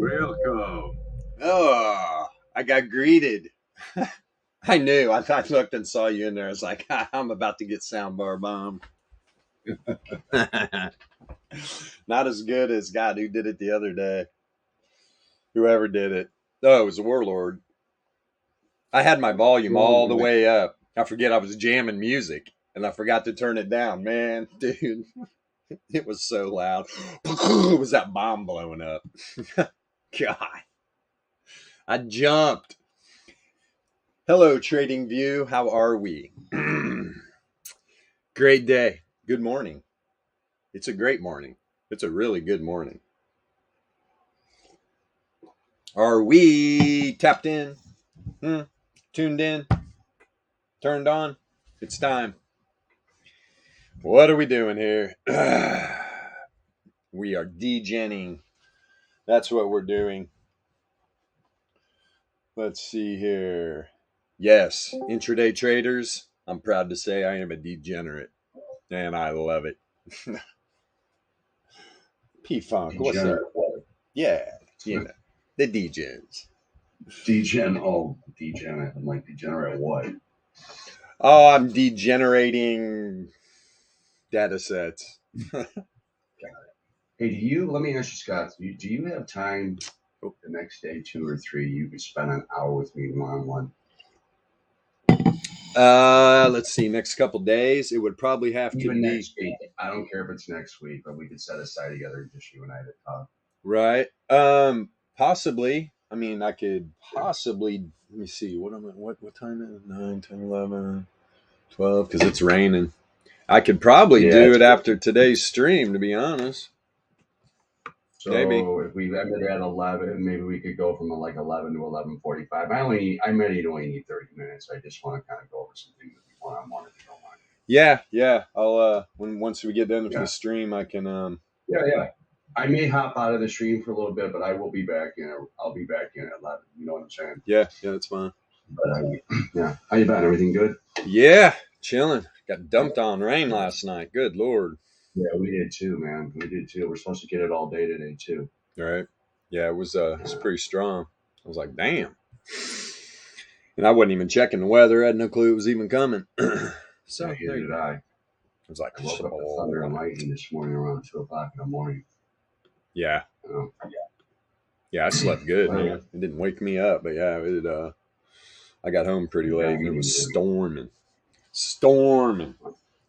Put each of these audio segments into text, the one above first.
Welcome. Oh, I got greeted. I knew. I looked and saw you in there. I was like, I'm about to get soundbar bombed. Not as good as God who did it the other day. Whoever did it. Oh, it was a warlord. I had my volume all the way up. I forget I was jamming music and I forgot to turn it down. Man, dude, it was so loud. It was that bomb blowing up. God, I jumped. Hello, Trading View. How are we? Great day. Good morning. It's a great morning. It's a really good morning. Are we tapped in? Tuned in? Turned on? It's time. What are we doing here? We are degenning. That's what we're doing. Let's see here. Yes, intraday traders. I'm proud to say I am a degenerate, and I love it. P-Funk, what's up? Yeah, you know, the degens. Degen. I'm like, degenerate what? Oh, I'm degenerating data sets. Hey, let me ask you, Scott, do you have time the next day, 2 or 3, you could spend an hour with me one-on-one? Let's see, next couple days, it would probably have Even to be. next week. I don't care if it's next week, but we could set aside together, just you and I to talk. Right. Possibly. I mean, I could possibly, let me see, what time is it? 9, 10, 11, 12, because it's raining. I could probably do it after today's stream, to be honest. So Maybe. If we ended at 11, maybe we could go from like 11 to 11:45. I might only need 30 minutes. I just want to kind of go over some things with you one-on-one if you don't mind. Yeah. I'll once we get done with the stream, I can Yeah. I may hop out of the stream for a little bit, but I will be back in. I'll be back in at 11. You know what I'm saying? Yeah, that's fine. But yeah, how you been? Everything good? Yeah, chilling. Got dumped on rain last night. Good Lord. Yeah, we did too, man. We did too. We're supposed to get it all day today too. All right. Yeah, it was pretty strong. I was like, damn. And I wasn't even checking the weather. I had no clue it was even coming. So yeah, neither did I. I was like, I woke up to thunder and lightning this morning around 2:00 in the morning. Yeah. Yeah, I slept good, man. It didn't wake me up, but yeah, I got home pretty late and it was storming.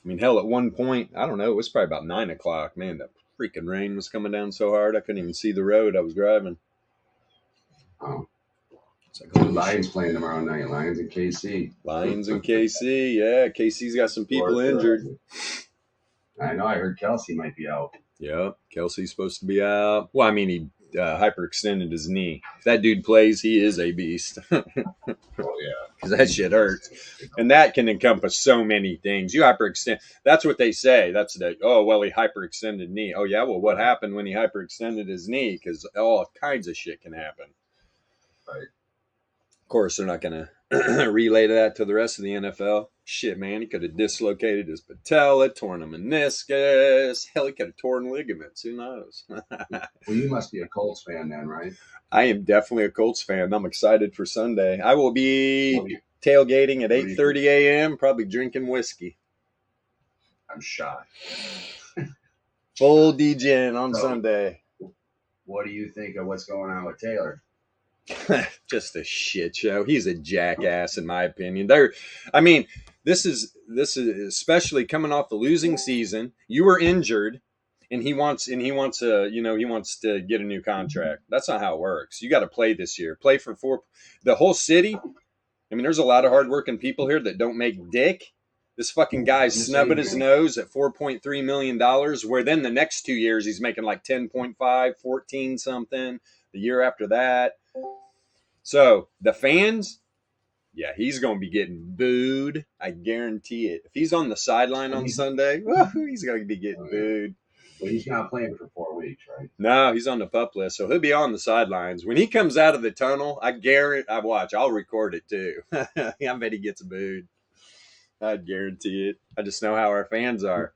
I mean, hell, at one point, I don't know, it was probably about 9 o'clock. Man, that freaking rain was coming down so hard, I couldn't even see the road I was driving. Oh. It's like, Lions playing tomorrow night. Lions and KC. Lions and KC. Yeah, KC's got some people injured. I know. I heard Kelsey might be out. Yeah, Kelsey's supposed to be out. Well, I mean, he hyperextended his knee. If that dude plays, he is a beast. Oh, yeah. Because that shit hurts. And that can encompass so many things. You hyperextend. That's what they say. That's he hyperextended knee. Oh, yeah? Well, what happened when he hyperextended his knee? Because all kinds of shit can happen. Right. Of course, they're not going to relay that to the rest of the NFL. Shit, man. He could have dislocated his patella, torn a meniscus. Hell, he could have torn ligaments. Who knows? Well, you must be a Colts fan then, right? I am definitely a Colts fan. I'm excited for Sunday. I will be tailgating at 8:30 a.m., probably drinking whiskey. I'm shocked. Full degen on Sunday. What do you think of what's going on with Taylor? Just a shit show. He's a jackass, in my opinion. This is especially coming off the losing season. You were injured, and he wants to get a new contract. That's not how it works. You got to play this year. Play for the whole city. I mean, there's a lot of hardworking people here that don't make dick. This fucking guy's snubbing his nose at $4.3 million, where then the next 2 years he's making like 10.5, 14 something. The year after that. So the fans, yeah, he's going to be getting booed. I guarantee it. If he's on the sideline on Sunday, he's going to be getting booed. But he's not playing for 4 weeks, right? No, he's on the PUP list, so he'll be on the sidelines. When he comes out of the tunnel, I'll record it too. I bet he gets booed. I guarantee it. I just know how our fans are.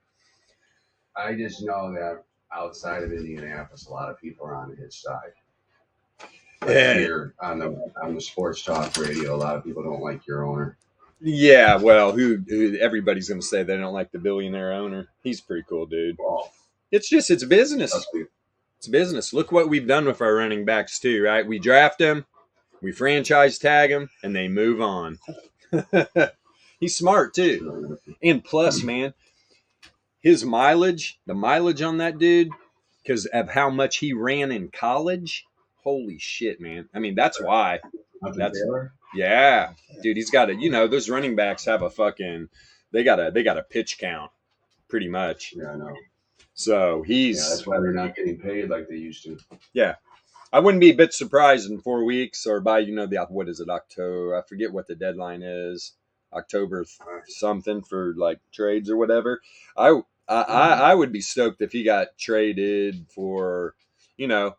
I just know that outside of Indianapolis, a lot of people are on his side. Here on the sports talk radio, a lot of people don't like your owner. Yeah, well, who everybody's going to say they don't like the billionaire owner. He's a pretty cool dude. Well, It's business. It's business. Look what we've done with our running backs too, right? We draft them, we franchise tag them, and they move on. He's smart too. And plus, man, his mileage, the mileage on that dude, because of how much he ran in college, holy shit, man. I mean, that's why. That's yeah, dude. He's got those running backs have a fucking, they got a pitch count, pretty much. Yeah, I know. So that's why they're not getting paid like they used to. Yeah, I wouldn't be a bit surprised in 4 weeks or by what is it, October? I forget what the deadline is. October something for like trades or whatever. I would be stoked if he got traded for, a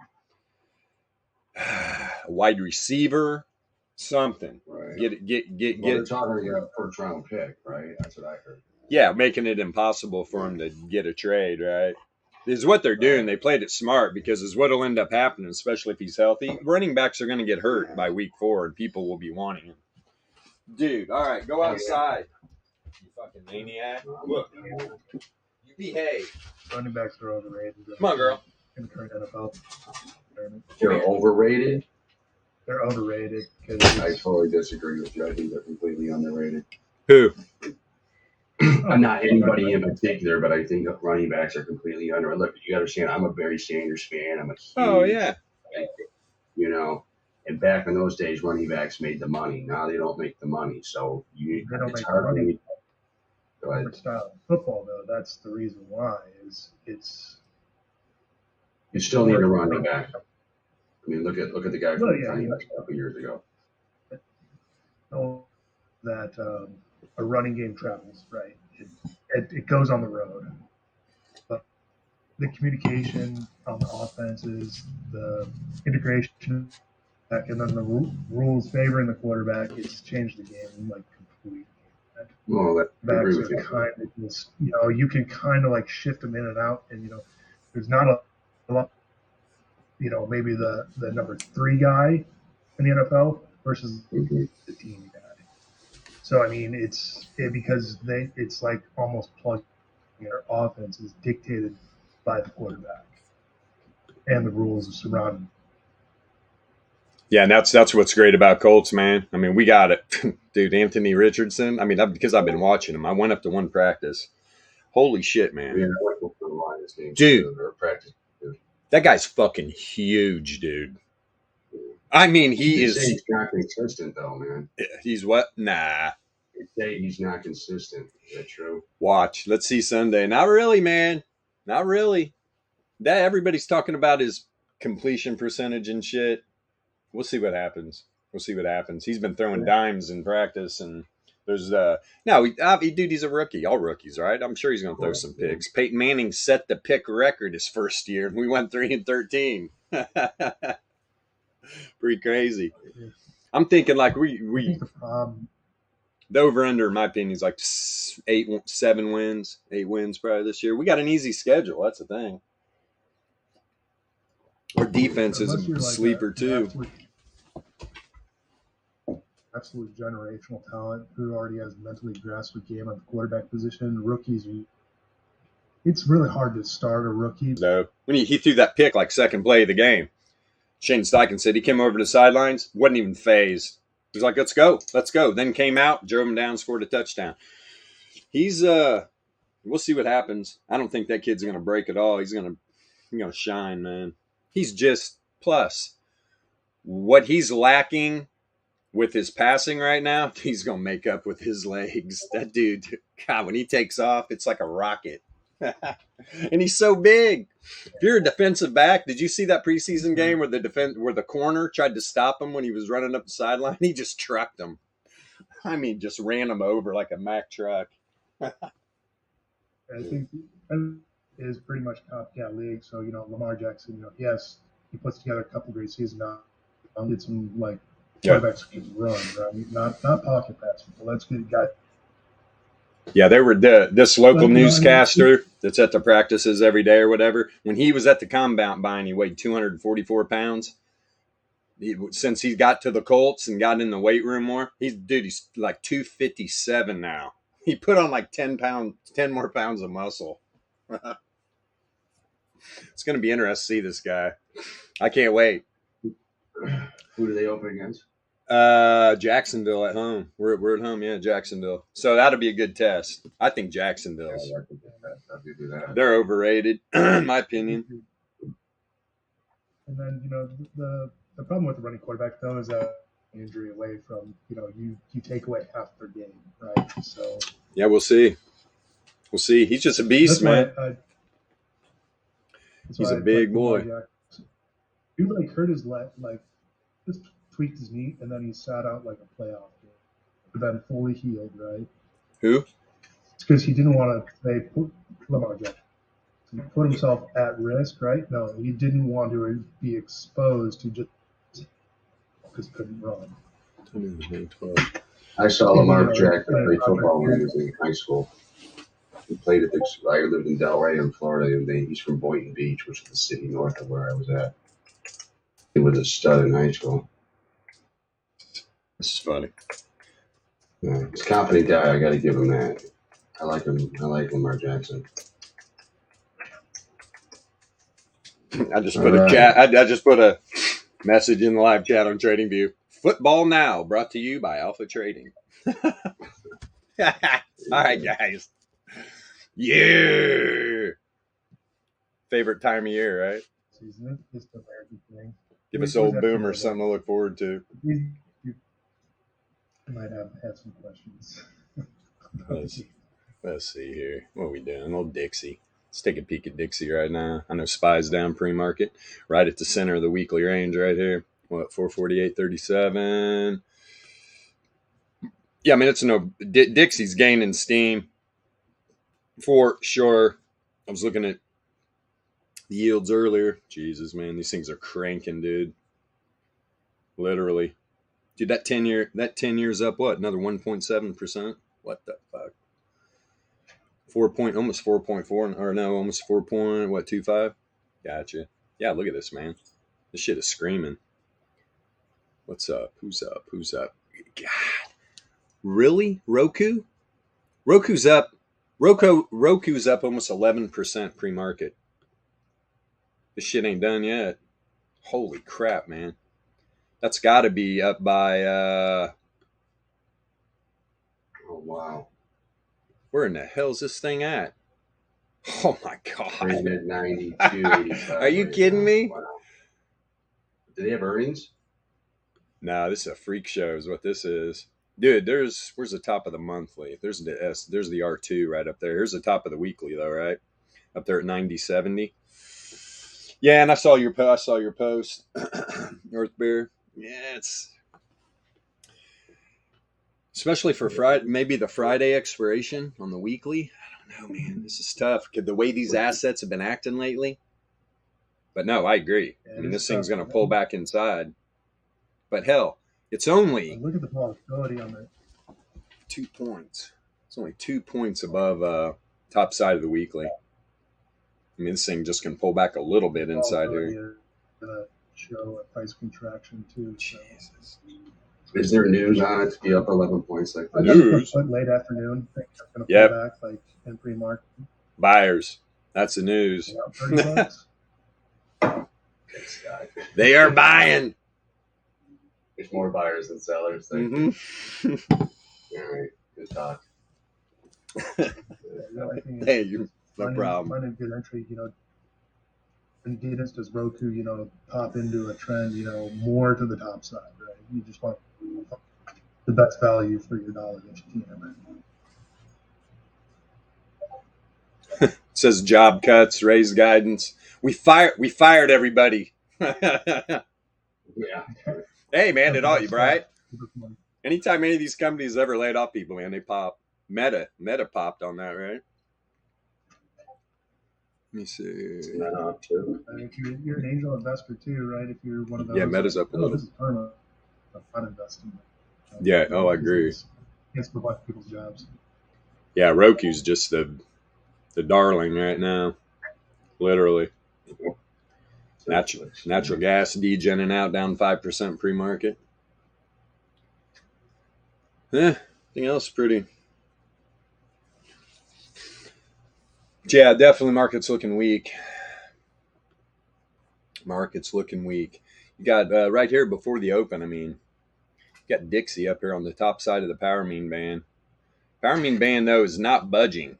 wide receiver, something. Right. Get. They're talking about a first round pick, right? That's what I heard. Yeah, making it impossible for him to get a trade, right? This is what they're doing. They played it smart because is what'll end up happening, especially if he's healthy. Running backs are going to get hurt by week 4, and people will be wanting him. Dude, all right, go outside. You fucking maniac. Look, you behave. Running backs are overrated. Come on, girl. In the current NFL. They're overrated? They're overrated. I totally disagree with you. I think they're completely underrated. Who? I'm not anybody in particular, but I think running backs are completely underrated. Look, you understand, I'm a Barry Sanders fan. I'm a huge, and back in those days, running backs made the money. Now they don't make the money, so it's hard for me. Go ahead. Style of football, though, that's the reason why. You still need a running back. I mean, look at the guy from a couple years ago. That a running game travels, right? It goes on the road. But the communication on the offenses, the integration, and then the rules favoring the quarterback, it's changed the game like completely. Well, I agree with you. Kind of just, you can kind of like shift them in and out, and there's not a lot. Maybe the number 3 guy in the NFL versus the team guy. So I mean, it's like almost plugged. Their offense is dictated by the quarterback and the rules surrounding. Yeah, and that's what's great about Colts, man. I mean, we got it, dude. Anthony Richardson. I mean, because I've been watching him. I went up to one practice. Holy shit, man, dude. That guy's fucking huge, dude. I mean, he's not consistent, though, man. He's what? Nah. They say he's not consistent. Is that true? Watch. Let's see Sunday. Not really, man. Not really. That everybody's talking about his completion percentage and shit. We'll see what happens. He's been throwing dimes in practice, and there's dude, he's a rookie. All rookies, right? I'm sure he's going to throw some picks. Peyton Manning set the pick record his first year, and we went 3-13. Pretty crazy. I'm thinking like we the over-under, in my opinion, is like 8 wins probably this year. We got an easy schedule. That's the thing. Our defense is a sleeper, too. Absolute generational talent who already has mentally grasped the game at the quarterback position. Rookies, it's really hard to start a rookie. So when he threw that pick like second play of the game, Shane Steichen said he came over to the sidelines, wasn't even phased. He was like, let's go. Then came out, drove him down, scored a touchdown. He's we'll see what happens. I don't think that kid's gonna break at all. He's gonna shine, man. He's just plus what he's lacking with his passing right now, he's gonna make up with his legs. That dude, God, when he takes off, it's like a rocket. And he's so big. If you're a defensive back, did you see that preseason game where the corner tried to stop him when he was running up the sideline? He just trucked him. I mean, just ran him over like a Mack truck. I think it is pretty much copycat league. So Lamar Jackson, he puts together a couple great seasons now. I'll get some like quarterbacks who can run, right? Not pocket passing. Well, that's good guy. Yeah, they were this local newscaster that's at the practices every day or whatever. When he was at the combine, he weighed 244 pounds. since he got to the Colts and got in the weight room more. He's like 257 now. He put on like 10 more pounds of muscle. It's going to be interesting to see this guy. I can't wait. Who do they open against? Jacksonville at home. We're at home, yeah, Jacksonville. So that'll be a good test. I think Jacksonville's. They're overrated, in my opinion. And then, you know, the problem with the running quarterback, though, is that injury away from, you know, you take away half their game, right? So yeah, we'll see. We'll see. He's just a beast, man. He's a big boy. He like hurt his leg, like just tweaked his knee, and then he sat out like a playoff game. But then fully healed, right? Who? It's because he didn't want to Lamar Jackson. He put himself at risk, right? No, he didn't want to be exposed to just because he couldn't run. I saw Lamar Jackson play football when he was in high school. He played at I lived in Delray in Florida, and he's from Boynton Beach, which is the city north of where I was at. He was a stud in high school. This is funny. Yeah, he's a confident guy. I got to give him that. I like him. I like Lamar Jackson. I just put a chat. I just put a message in the live chat on TradingView. Football Now, brought to you by Alpha Trading. All right, guys. Yeah. Favorite time of year, right? Season, just a American thing. Give us old Boomer something to look forward to. You might have had some questions. Let's see here. What are we doing? Old Dixie. Let's take a peek at Dixie right now. I know SPY's down pre-market, right at the center of the weekly range right here. What, 448.37? Yeah, I mean, it's no Dixie's gaining steam for sure. I was looking at the yields earlier. Jesus, man, these things are cranking, dude. Literally. Dude, that 10 year's up what? Another 1.7%? What the fuck? Almost 4.4, or no, almost 4.25? Gotcha. Yeah, look at this, man. This shit is screaming. What's up? Who's up? Who's up? God. Really? Roku? Roku's up. Roku's up almost 11% pre-market. This shit ain't done yet. Holy crap, man. That's got to be up by oh wow. Where in the hell's this thing at? Oh my god. Trading at 92.85. Are you kidding me? Wow. Do they have earnings? Nah, this is a freak show is what this is. Dude, where's the top of the monthly? There's the R2 right up there. Here's the top of the weekly though, right? Up there at 90.70. Yeah, and I saw your post, North Bear. Yeah, it's especially for Friday, maybe the Friday expiration on the weekly. I don't know, man. This is tough. The way these assets have been acting lately. But no, I agree. I mean, this thing's going to pull back inside. But hell, it's only look at the volatility on it. 2 points. It's only 2 points above top side of the weekly. I mean, this thing just can pull back a little bit inside here. Show a price contraction too. So. Jesus. Is there news on it to be up 11 points like that? News? Late afternoon. Think it's going to pull back like in pre-market. Buyers. That's the news. Yeah, They are buying. There's more buyers than sellers. Mm-hmm. All right. Good talk. Hey, you no problem. Finding a good entry, you know, and does Roku, you know, pop into a trend, you know, more to the top side, right? You just want the best value for your dollar that you can. It says job cuts, raised guidance. We fired everybody. Yeah. Hey man, it all you right? Anytime any of these companies ever laid off people, man, they pop. Meta popped on that, right? Let me see. If you're an angel investor too, right? If you're one of those, Meta's up a little. This is kind of fun investing. Yeah. Oh, I agree. It's providing people's jobs. Yeah, Roku's just the darling right now, literally. Natural gas degenerating out down 5% pre-market. Anything else pretty? Yeah, definitely market's looking weak. Market's looking weak. You got right here before the open, I mean, you got Dixie up here on the top side of the power mean band. Power mean band, though, is not budging.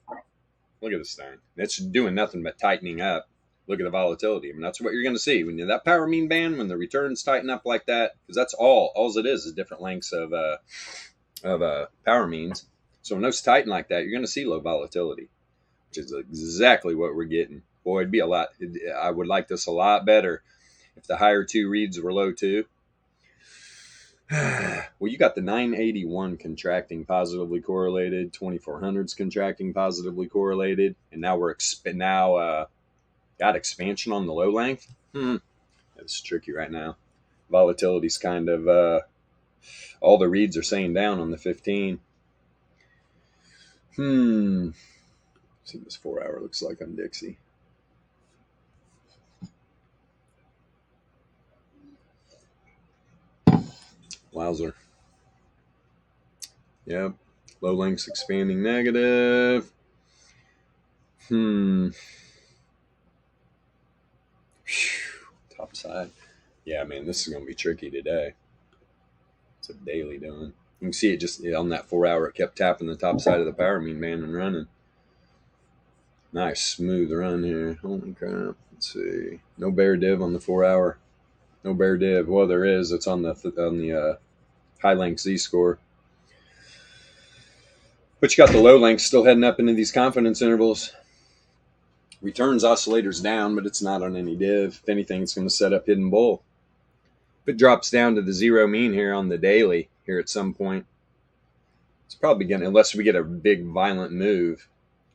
Look at this thing. It's doing nothing but tightening up. Look at the volatility. I mean, that's what you're going to see. When that power mean band, when the returns tighten up like that, because that's all it is different lengths of power means. So when those tighten like that, you're going to see low volatility, which is exactly what we're getting. Boy, it'd be a lot. I would like this a lot better if the higher two reads were low too. Well, you got the 981 contracting positively correlated, 2400s contracting positively correlated, and now we're got expansion on the low length. It's tricky right now. Volatility's kind of all the reads are saying down on the 15. See what this 4 hour looks like on Dixie. Wowzer. Yep. Low lengths expanding negative. Top side. Yeah, man, this is going to be tricky today. It's a daily doing. You can see it just on that 4 hour. It kept tapping the top side of the power mean band and running. Nice smooth run here. Holy crap. Let's see. No bear div on the 4 hour. No bear div. Well, there is. It's on the high length Z score. But you got the low length still heading up into these confidence intervals. Returns oscillators down, but it's not on any div. If anything, it's going to set up hidden bull. If it drops down to the zero mean here on the daily here at some point, it's probably going to, unless we get a big violent move,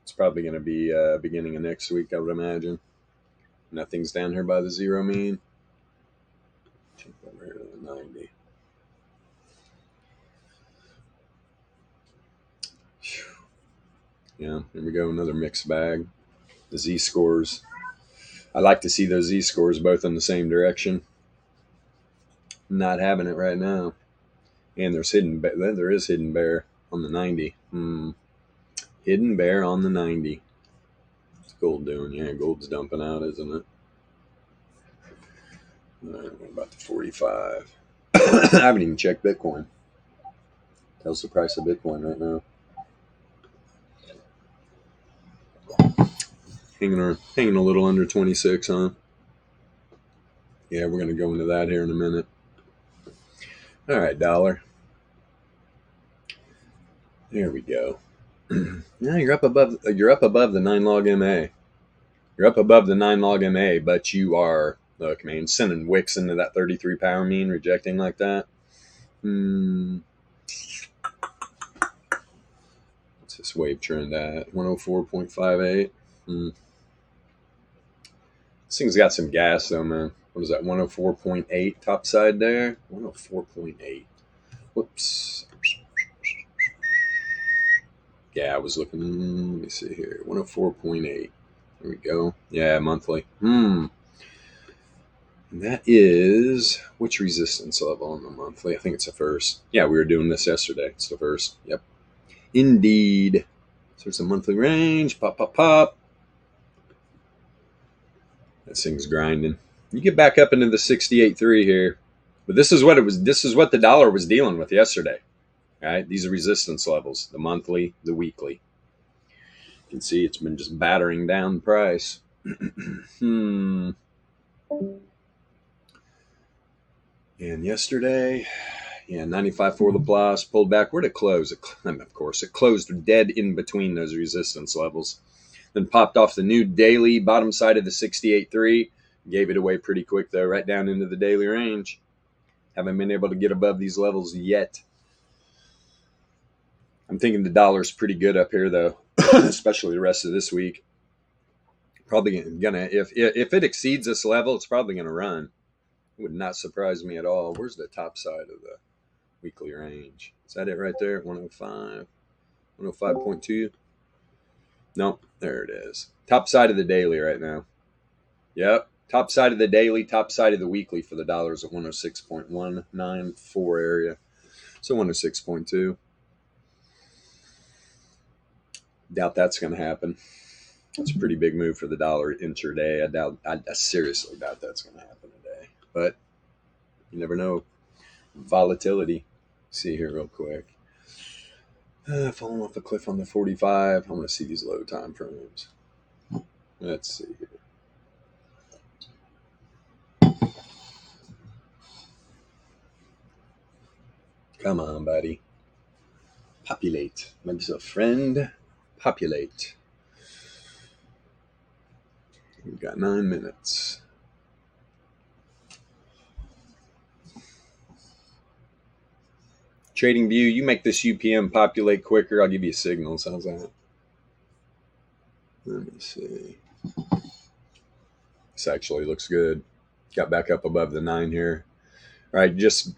it's probably going to be beginning of next week, I would imagine. Nothing's down here by the zero mean. Check over here to the 90. Yeah, here we go, another mixed bag. The Z scores. I like to see those Z scores both in the same direction. Not having it right now. And there is hidden bear on the 90. Hidden bear on the 90. What's gold doing? Yeah, gold's dumping out, isn't it? All right, what about the 45? I haven't even checked Bitcoin. Tells the price of Bitcoin right now. Hanging a little under 26, huh? Yeah, we're going to go into that here in a minute. All right, dollar. There we go. Now you're up above the 9 log MA. You're up above the 9 log MA, but you are, look, man, sending wicks into that 33 power mean, rejecting like that. What's this wave trend at? 104.58. This thing's got some gas though, man. What is that? 104.8 top side there. 104.8. Whoops. Yeah, I was looking. Let me see here. 104.8. There we go. Yeah, monthly. And that is which resistance level on the monthly? I think it's the first. Yeah, we were doing this yesterday. It's the first. Yep. Indeed. So it's a monthly range. Pop, pop, pop. That thing's grinding. You get back up into the 68.3 here. But this is what it was. This is what the dollar was dealing with yesterday. All right, these are resistance levels, the monthly, the weekly. You can see it's been just battering down the price. And yesterday, yeah, 95 for Laplace, pulled back. Where'd it close? Of course, it closed dead in between those resistance levels. Then popped off the new daily bottom side of the 68.3. Gave it away pretty quick, though, right down into the daily range. Haven't been able to get above these levels yet. I'm thinking the dollar's pretty good up here, though, especially the rest of this week. Probably gonna, if it exceeds this level, it's probably gonna run. It would not surprise me at all. Where's the top side of the weekly range? Is that it right there? 105, 105.2. Nope, there it is. Top side of the daily right now. Yep, Top side of the daily, top side of the weekly for the dollar is at 106.194 area. So 106.2. Doubt that's going to happen. It's a pretty big move for the dollar intraday. I seriously doubt that's going to happen today. But you never know. Volatility. See here real quick. Falling off a cliff on the 45. I want to see these low time frames. Let's see here. Come on, buddy. Populate. My dear friend. Populate. We've got 9 minutes. Trading View, you make this UPM populate quicker. I'll give you signals. How's that? Let me see. This actually looks good. Got back up above the 9 here. All right, just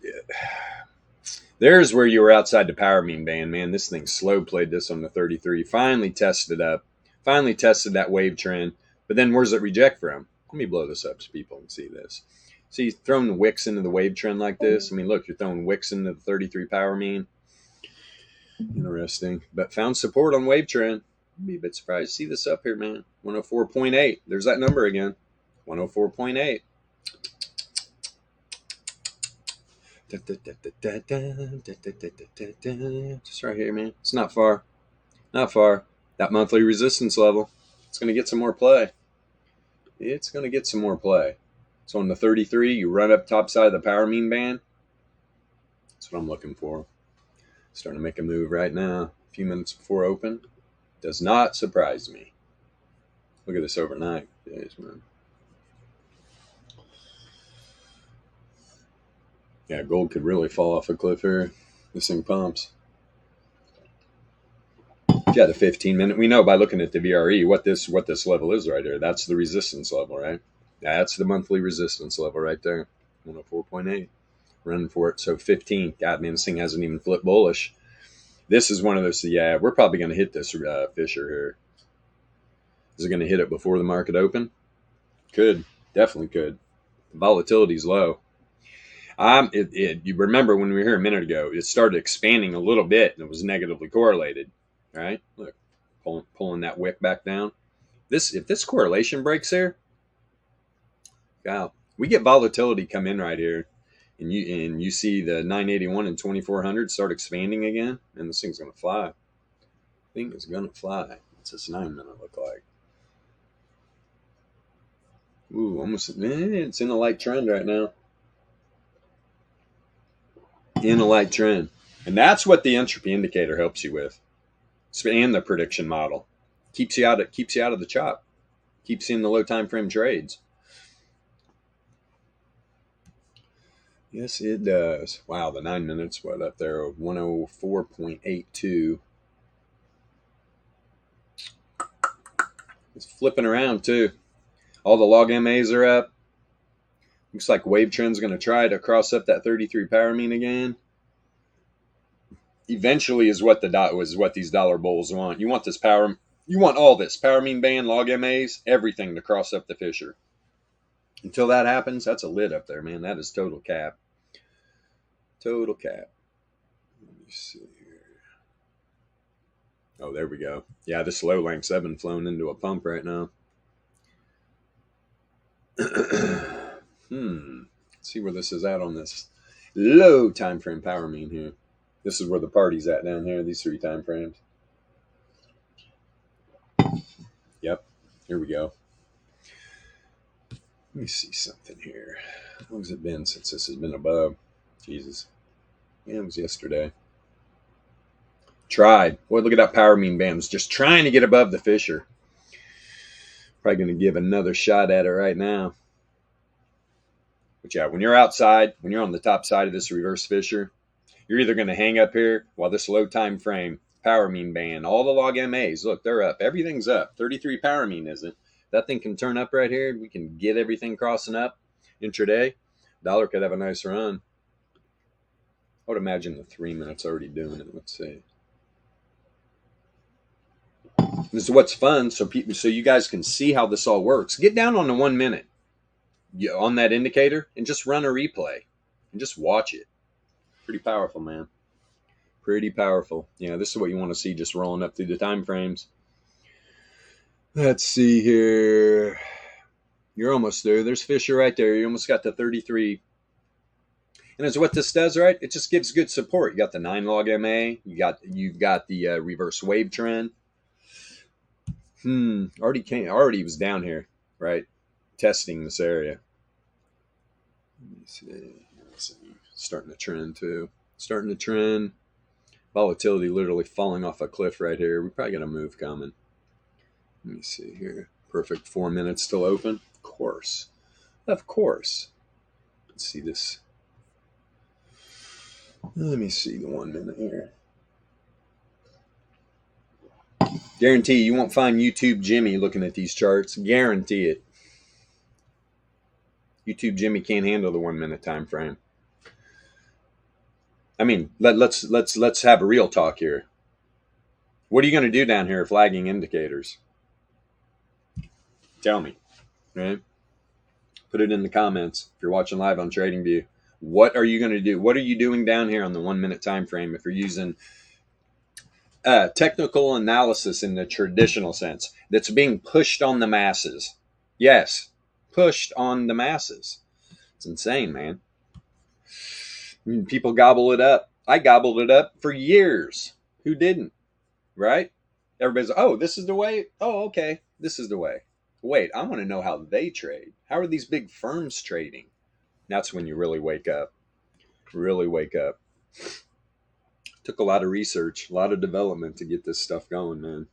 there's where you were outside the power mean band, man. This thing slow played this on the 33. Finally tested up. Finally tested that wave trend. But then where's it reject from? Let me blow this up so people can see this. See, throwing the wicks into the wave trend like this. I mean, look, you're throwing wicks into the 33 power mean. Interesting. But found support on wave trend. I'd be a bit surprised to see this up here, man. 104.8. There's that number again. 104.8. Just right here, man. It's not far. Not far. That monthly resistance level. It's going to get some more play. It's going to get some more play. So on the 33, you run up top side of the power mean band. That's what I'm looking for. Starting to make a move right now. A few minutes before open. Does not surprise me. Look at this overnight. Jeez, man. Yeah, gold could really fall off a cliff here. This thing pumps. Yeah, the 15-minute. We know by looking at the VRE what this level is right here. That's the resistance level, right? That's the monthly resistance level right there. 104.8. Running for it. So 15. God, man, this thing hasn't even flipped bullish. This is one of those. Yeah, we're probably going to hit this Fisher here. Is it going to hit it before the market open? Could. Definitely could. The volatility's low. You remember when we were here a minute ago, it started expanding a little bit and it was negatively correlated. Right? Look, pulling that wick back down. If this correlation breaks here, wow, we get volatility come in right here, and you see the 981 and 2400 start expanding again, and this thing's gonna fly. Thing is gonna fly. What's this 9 minute look like? Ooh, almost. It's in a light trend right now. In a light trend, and that's what the entropy indicator helps you with. And the prediction model keeps you out of the chop, keeps you in the low time frame trades. Yes, it does. Wow, the 9 minutes, what up there? 104.82. It's flipping around too. All the log MAs are up. Looks like wave trend's going to try to cross up that 33 power mean again. Eventually is what these dollar bulls want. You want this power. You want all this power mean band, log MAs, everything to cross up the Fisher. Until that happens, that's a lid up there, man. That is total cap. Total cap. Let me see here. Oh, there we go. Yeah, this low lengths have been flown into a pump right now. Let's see where this is at on this low time frame power mean here. This is where the party's at down here, these 3 time frames. Yep, here we go. Let me see something here. How long has it been since this has been above? Jesus. Yeah, it was yesterday. Tried. Boy, look at that power mean band. It's just trying to get above the Fisher. Probably going to give another shot at it right now. But yeah, when you're outside, when you're on the top side of this reverse Fisher, you're either going to hang up here while this low time frame power mean band, all the log MAs, look, they're up. Everything's up. 33 power mean isn't. That thing can turn up right here. We can get everything crossing up intraday. Dollar could have a nice run. I would imagine the 3 minutes already doing it. Let's see. This is what's fun, so you guys can see how this all works. Get down on the 1 minute. on that indicator and just run a replay and just watch it. Pretty powerful, man. Pretty powerful. Yeah, this is what you want to see just rolling up through the time frames. Let's see here. You're almost there. There's Fisher right there. You almost got the 33. And it's what this does, right? It just gives good support. You got the 9 log MA. You've got the reverse wave trend. Already was down here, right? Testing this area. Let me see. Starting to trend too. Starting to trend. Volatility literally falling off a cliff right here. We probably got a move coming. Let me see here. Perfect 4 minutes still open. Of course. Let's see this. Let me see the 1 minute here. Guarantee you won't find YouTube Jimmy looking at these charts. Guarantee it. YouTube Jimmy can't handle the 1 minute time frame. I mean, let's have a real talk here. What are you going to do down here if lagging indicators? Tell me, right? Put it in the comments if you're watching live on TradingView. What are you going to do? What are you doing down here on the 1 minute time frame if you're using technical analysis in the traditional sense that's being pushed on the masses? Yes, pushed on the masses. It's insane, man. People gobble it up. I gobbled it up for years. Who didn't? Right? Everybody's, oh, this is the way. Oh, okay. This is the way. Wait, I want to know how they trade. How are these big firms trading? That's when you really wake up. Really wake up. Took a lot of research, a lot of development to get this stuff going, man.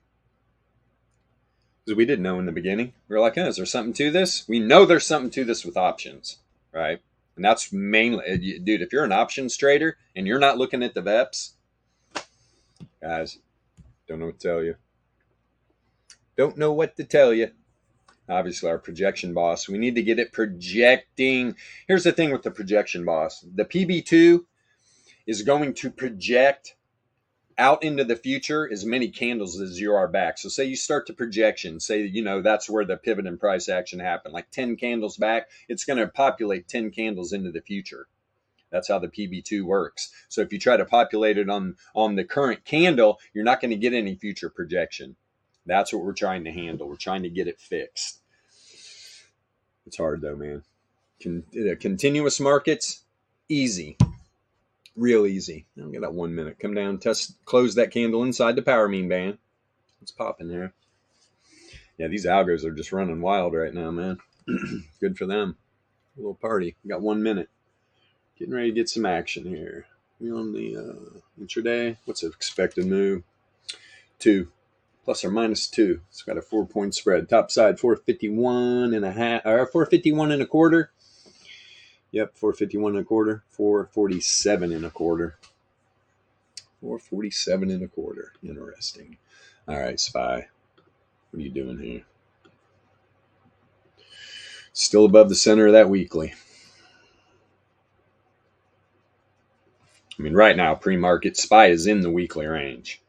Because we didn't know in the beginning. We were like, is there something to this? We know there's something to this with options, right? And that's mainly, dude, if you're an options trader and you're not looking at the VEPS, guys, don't know what to tell you. Don't know what to tell you. Obviously, our projection boss, we need to get it projecting. Here's the thing with the projection boss. The PB2 is going to project out into the future as many candles as you are back. So say you start the projection, say, that's where the pivot and price action happened, like 10 candles back, it's going to populate 10 candles into the future. That's how the PB2 works. So if you try to populate it on the current candle, you're not going to get any future projection. That's what we're trying to handle. We're trying to get it fixed. It's hard though, man. Continuous markets, easy. Real easy. I'll get that 1 minute. Come down, close that candle inside the power mean band. It's popping there. Yeah, these algos are just running wild right now, man. Good for them. A little party. We got 1 minute. Getting ready to get some action here. We on the intraday. What's the expected move? 2. Plus or minus 2. It's got a 4-point spread. Top side 451 and a half, or 451 and a quarter. Yep, 451 and a quarter. 447 and a quarter. 447 and a quarter. Interesting. All right, SPY. What are you doing here? Still above the center of that weekly. I mean, right now, pre-market, SPY is in the weekly range.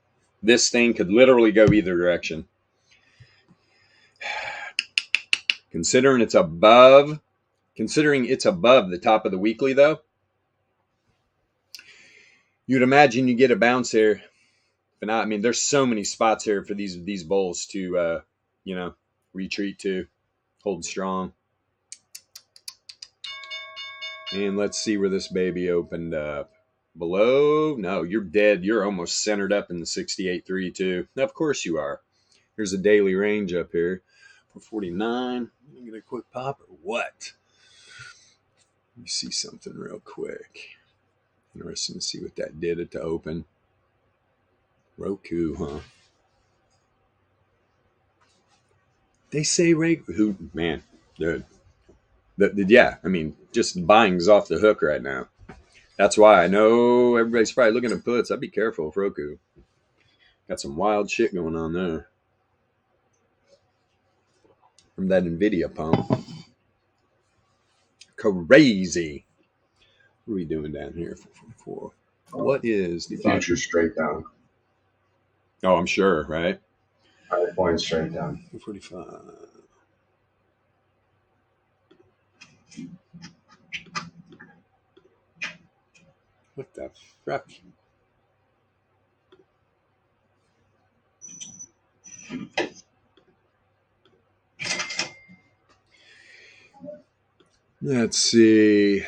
This thing could literally go either direction. Considering it's above the top of the weekly, though, you'd imagine you get a bounce here. But not, I mean, there's so many spots here for these bulls to, retreat to, hold strong. And let's see where this baby opened up. Below, no, you're dead. You're almost centered up in the 68.3 too. Of course you are. Here's a daily range up here. 449. Let me get a quick pop or what? Let me see something real quick. Interesting to see what that did at the open. Roku, huh? They say who, man, dude. Yeah, I mean, just buying's off the hook right now. That's why I know everybody's probably looking at puts. I'd be careful with Roku. Got some wild shit going on there. From that NVIDIA pump. Crazy. What are we doing down here? 444. What is the future straight down? Oh, I'm sure, right? 5 points straight down. 445. What the fuck? Let's see.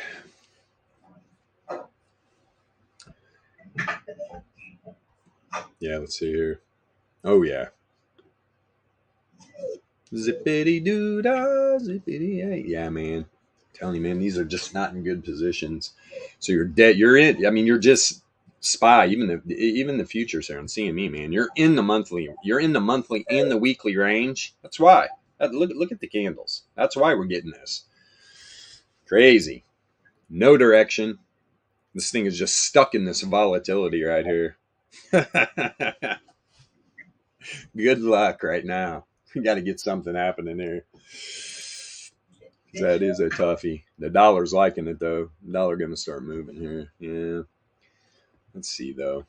Yeah, let's see here. Oh, yeah. Zippity doo dah, zippity hey. Yeah, man. I'm telling you, man, these are just not in good positions. So you're dead. You're in. I mean, you're just SPY. Even the futures there on CME, man. You're in the monthly. You're in the monthly and the weekly range. That's why. Look at the candles. That's why we're getting this. Crazy. No direction. This thing is just stuck in this volatility right here. Good luck right now. We got to get something happening here. That is a toughie. The dollar's liking it though. The dollar going to start moving here. Yeah. Let's see though.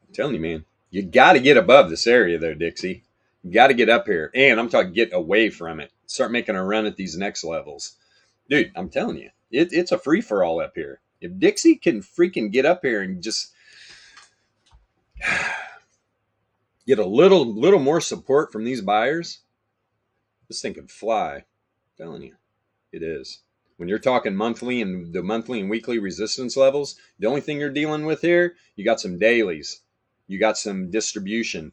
I'm telling you, man, you got to get above this area there, Dixie. You got to get up here, and I'm talking get away from it. Start making a run at these next levels, dude. I'm telling you, it's a free for all up here. If Dixie can freaking get up here and just get a little more support from these buyers, this thing could fly. I'm telling you, it is. When you're talking monthly and the monthly and weekly resistance levels, the only thing you're dealing with here, you got some dailies, you got some distribution,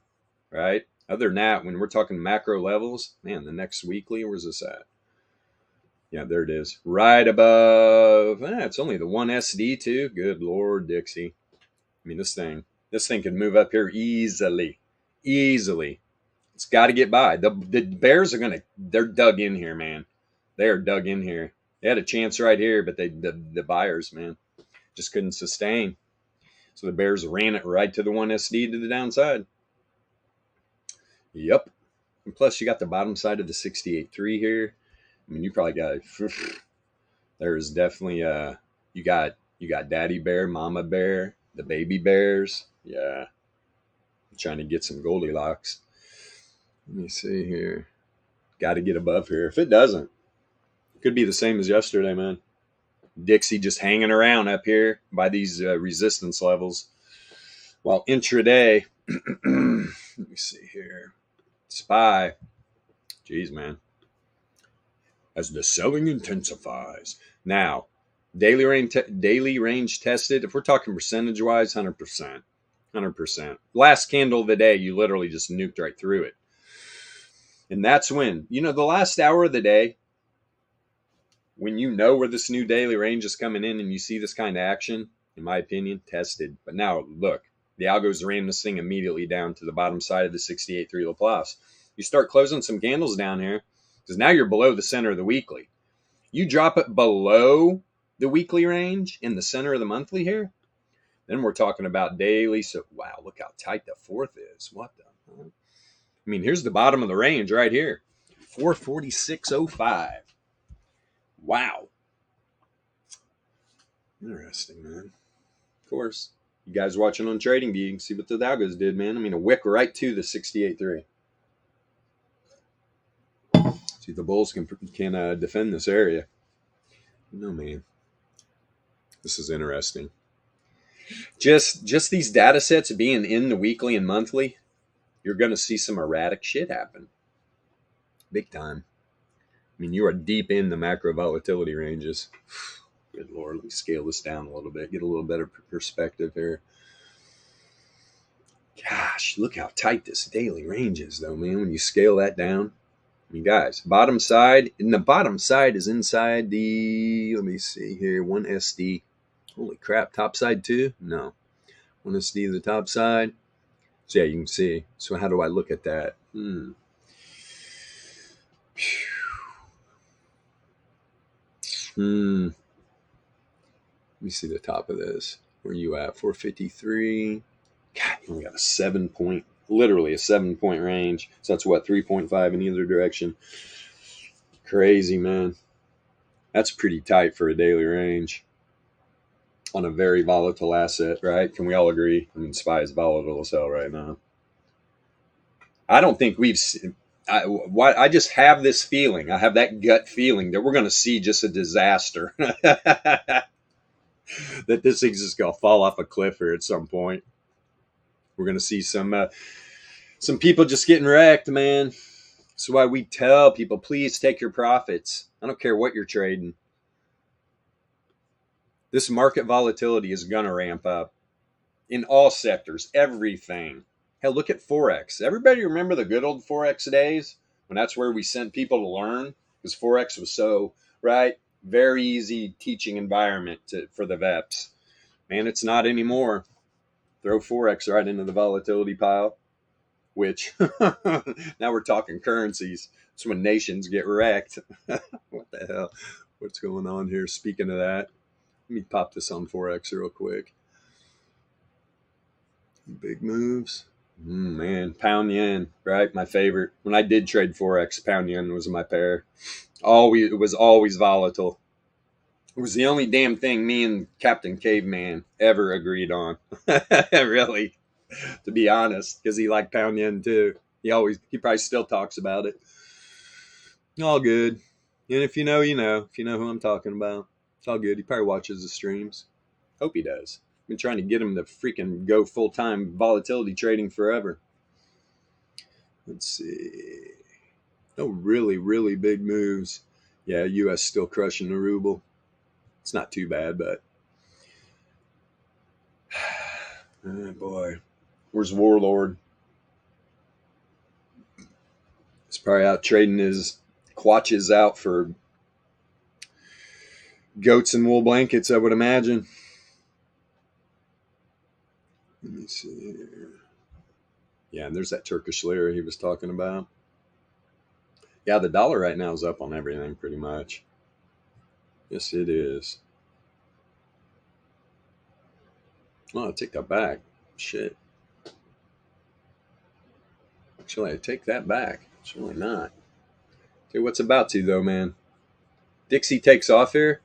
right? Other than that, when we're talking macro levels, man, the next weekly, where's this at? Yeah, there it is. Right above. It's only the one SD too. Good Lord, Dixie. I mean, this thing could move up here easily. It's got to get by. The bears they're dug in here, man. They are dug in here. They had a chance right here, but the buyers, man, just couldn't sustain. So the bears ran it right to the 1SD to the downside. Yep. And plus, you got the bottom side of the 68.3 here. I mean, you probably got. There's definitely you got Daddy Bear, Mama Bear, the baby bears. Yeah, I'm trying to get some Goldilocks. Let me see here. Got to get above here. If it doesn't, it could be the same as yesterday, man. Dixie just hanging around up here by these resistance levels. While intraday, let me see here. SPY. Jeez, man. As the selling intensifies. Now, daily range tested. If we're talking percentage wise, 100%. 100%. Last candle of the day, you literally just nuked right through it. And that's when, the last hour of the day, when you know where this new daily range is coming in and you see this kind of action, in my opinion, tested. But now, look, the algos ran this thing immediately down to the bottom side of the 68.3 Laplace. You start closing some candles down here, because now you're below the center of the weekly. You drop it below the weekly range in the center of the monthly here, then we're talking about daily. So, wow, look how tight the fourth is. What the hell? I mean, here's the bottom of the range right here. 446.05. Wow. Interesting, man. Of course, you guys watching on TradingView, you can see what the algos did, man. I mean, a wick right to the 68.3. See, the bulls can defend this area. No, man. This is interesting. Just these data sets being in the weekly and monthly, you're going to see some erratic shit happen. Big time. I mean, you are deep in the macro volatility ranges. Good Lord, let me scale this down a little bit, get a little better perspective here. Gosh, look how tight this daily range is, though, man, when you scale that down. I mean, guys, bottom side, and the bottom side is inside the, let me see here, 1SD. Holy crap, top side too? No. 1SD the top side. So yeah, you can see. So how do I look at that? Let me see the top of this. Where are you at? 453. God, you only got literally a 7-point range. So that's what, 3.5 in either direction. Crazy, man. That's pretty tight for a daily range on a very volatile asset, right? Can we all agree? I mean, SPY is volatile as hell right now. I don't think we've seen, I just have this feeling. I have that gut feeling that we're going to see just a disaster. That this thing's just going to fall off a cliff here at some point. We're going to see some people just getting wrecked, man. That's why we tell people, please take your profits. I don't care what you're trading. This market volatility is going to ramp up in all sectors, everything. Hell, look at Forex. Everybody remember the good old Forex days when that's where we sent people to learn? Because Forex was so, right, very easy teaching environment for the VEPS. Man, it's not anymore. Throw Forex right into the volatility pile, which now we're talking currencies. It's when nations get wrecked. What the hell? What's going on here? Speaking of that, let me pop this on Forex real quick. Big moves. Man, pound yen, right? My favorite. When I did trade Forex, pound yen was my pair. It was always volatile. It was the only damn thing me and Captain Caveman ever agreed on. Really, to be honest, because he liked pound yen too. He probably still talks about it. All good. And if you know, you know. If you know who I'm talking about, it's all good. He probably watches the streams. Hope he does. Been trying to get him to freaking go full-time volatility trading forever. Let's see. No really, really big moves. Yeah, U.S. still crushing the ruble. It's not too bad, but oh boy, where's Warlord? He's probably out trading his quatches out for goats and wool blankets, I would imagine. Let me see here. Yeah, and there's that Turkish lira he was talking about. Yeah, the dollar right now is up on everything pretty much. Yes, it is. Oh, I take that back. Shit. Actually, I take that back. It's really not. Tell you what's about to, though, man. Dixie takes off here.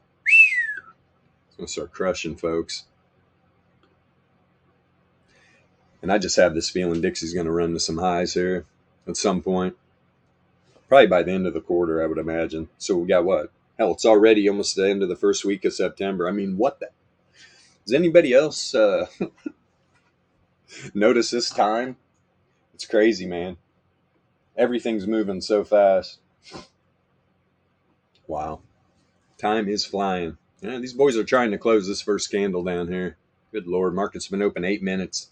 It's going to start crushing, folks. And I just have this feeling Dixie's going to run to some highs here at some point. Probably by the end of the quarter, I would imagine. So we got what? Hell, it's already almost the end of the first week of September. I mean, what the? Does anybody else notice this time? It's crazy, man. Everything's moving so fast. Wow. Time is flying. Yeah, these boys are trying to close this first candle down here. Good Lord, market's been open 8 minutes.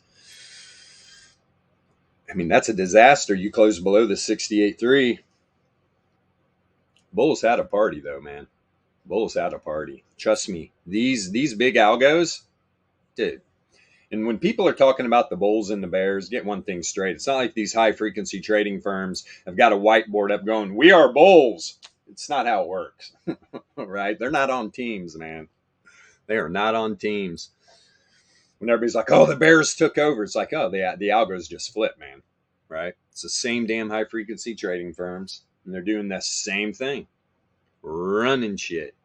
I mean, that's a disaster. You close below the 68.3. Bulls had a party, though, man. Bulls had a party. Trust me. These big algos, dude. And when people are talking about the bulls and the bears, get one thing straight. It's not like these high-frequency trading firms have got a whiteboard up going, we are bulls. It's not how it works, right? They're not on teams, man. They are not on teams. When everybody's like, oh, the bears took over, it's like, oh, the algos just flipped, man, right? It's the same damn high-frequency trading firms, and they're doing the same thing. Running shit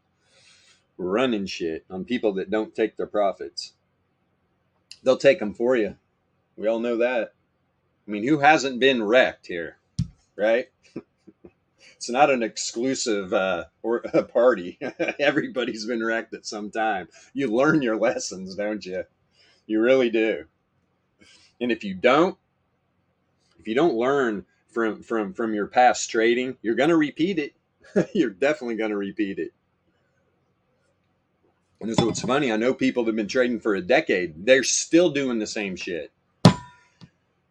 on people that don't take their profits. They'll take them for you. We all know that. I mean, who hasn't been wrecked here, right? It's not an exclusive or a party. Everybody's been wrecked at some time. You learn your lessons, don't you? You really do. And if you don't learn from your past trading, you're going to repeat it. You're definitely going to repeat it. And so it's funny. I know people that have been trading for a decade. They're still doing the same shit.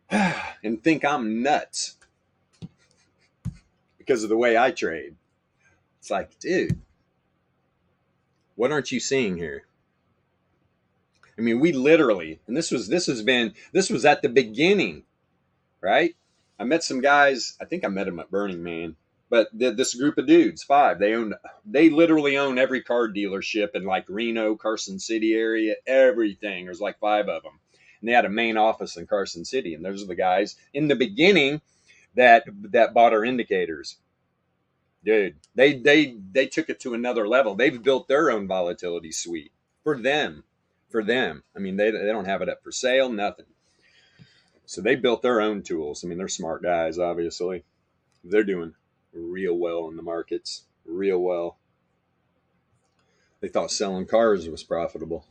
And think I'm nuts because of the way I trade. It's like, dude, what aren't you seeing here? I mean, we literally, and this was at the beginning, right? I met some guys. I think I met them at Burning Man. But this group of dudes, 5, they literally own every car dealership in like Reno, Carson City area, everything. There's like 5 of them. And they had a main office in Carson City. And those are the guys in the beginning that bought our indicators. Dude, they took it to another level. They've built their own volatility suite for them. I mean, they don't have it up for sale, nothing. So they built their own tools. I mean, they're smart guys, obviously. They're doing real well in the markets. Real well. They thought selling cars was profitable.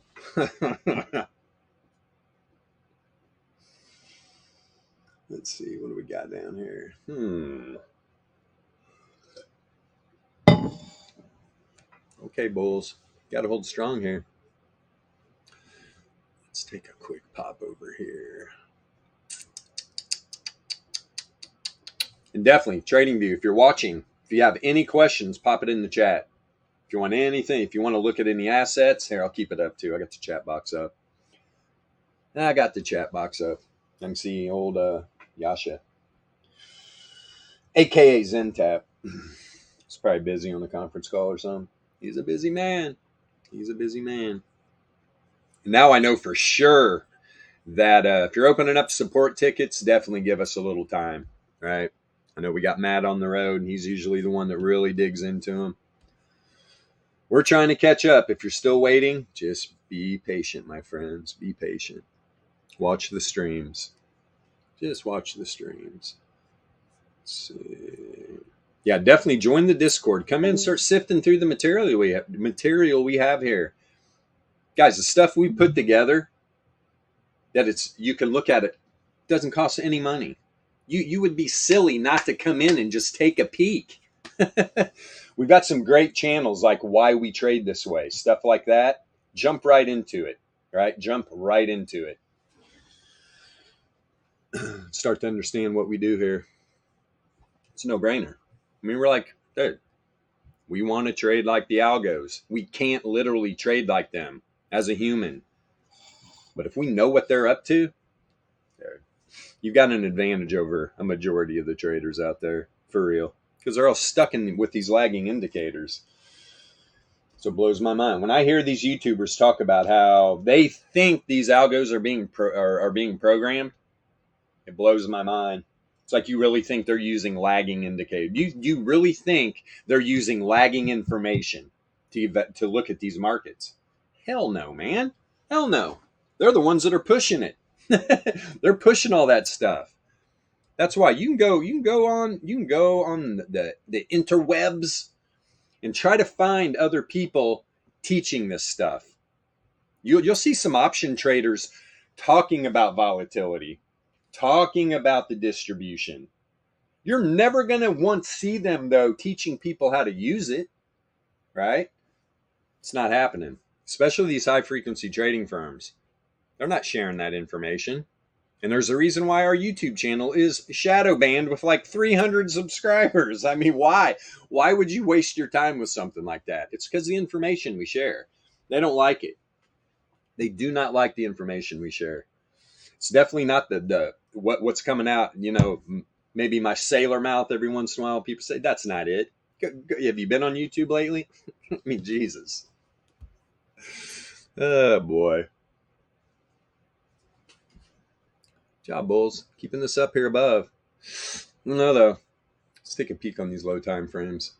Let's see. What do we got down here? Okay, bulls. Got to hold strong here. Let's take a quick pop over here. And definitely, TradingView, if you're watching, if you have any questions, pop it in the chat. If you want anything, if you want to look at any assets, here, I'll keep it up too. I got the chat box up. I got the chat box up. I can see old Yasha, a.k.a. Zentap. He's probably busy on the conference call or something. He's a busy man. He's a busy man. Now I know for sure that if you're opening up support tickets, definitely give us a little time, right? I know we got Matt on the road, and he's usually the one that really digs into them. We're trying to catch up. If you're still waiting, just be patient, my friends. Be patient. Watch the streams. Just watch the streams. Let's see. Yeah, definitely join the Discord. Come in, start sifting through the material we have here. Guys, the stuff we put together, that you can look at it, doesn't cost any money. You would be silly not to come in and just take a peek. We've got some great channels like Why We Trade This Way, stuff like that. Jump right into it, right? Jump right into it. Start to understand what we do here. It's a no-brainer. I mean, we're like, dude, we want to trade like the algos. We can't literally trade like them as a human. But if we know what they're up to, you've got an advantage over a majority of the traders out there, for real. Because they're all stuck with these lagging indicators. So it blows my mind. When I hear these YouTubers talk about how they think these algos are being programmed, it blows my mind. It's like, you really think they're using lagging indicators. You really think they're using lagging information to look at these markets? Hell no, man. Hell no. They're the ones that are pushing it. They're pushing all that stuff. That's why you can go on the interwebs and try to find other people teaching this stuff. You'll see some option traders talking about volatility, talking about the distribution. You're never going to once see them, though, teaching people how to use it, right? It's not happening, especially these high-frequency trading firms. They're not sharing that information. And there's a reason why our YouTube channel is shadow banned with like 300 subscribers. I mean, why? Why would you waste your time with something like that? It's because the information we share. They don't like it. They do not like the information we share. It's definitely not what's coming out. You know, maybe my sailor mouth every once in a while. People say, that's not it. Have you been on YouTube lately? I mean, Jesus. Oh, boy. Job, bulls. Keeping this up here above. No, though. Let's take a peek on these low time frames.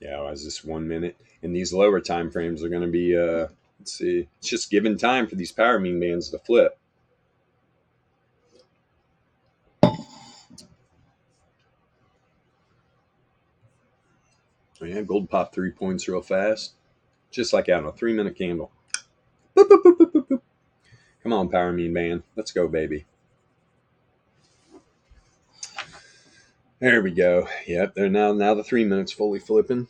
Yeah, well, is this 1 minute? And these lower time frames are going to be, let's see. It's just giving time for these power mean bands to flip. Oh, yeah, gold popped 3 points real fast. Just like out on a 3 minute candle. Boop, boop, boop, boop, boop, boop. Come on, power mean band. Let's go, baby. There we go. Yep, they're now the 3 minutes fully flipping.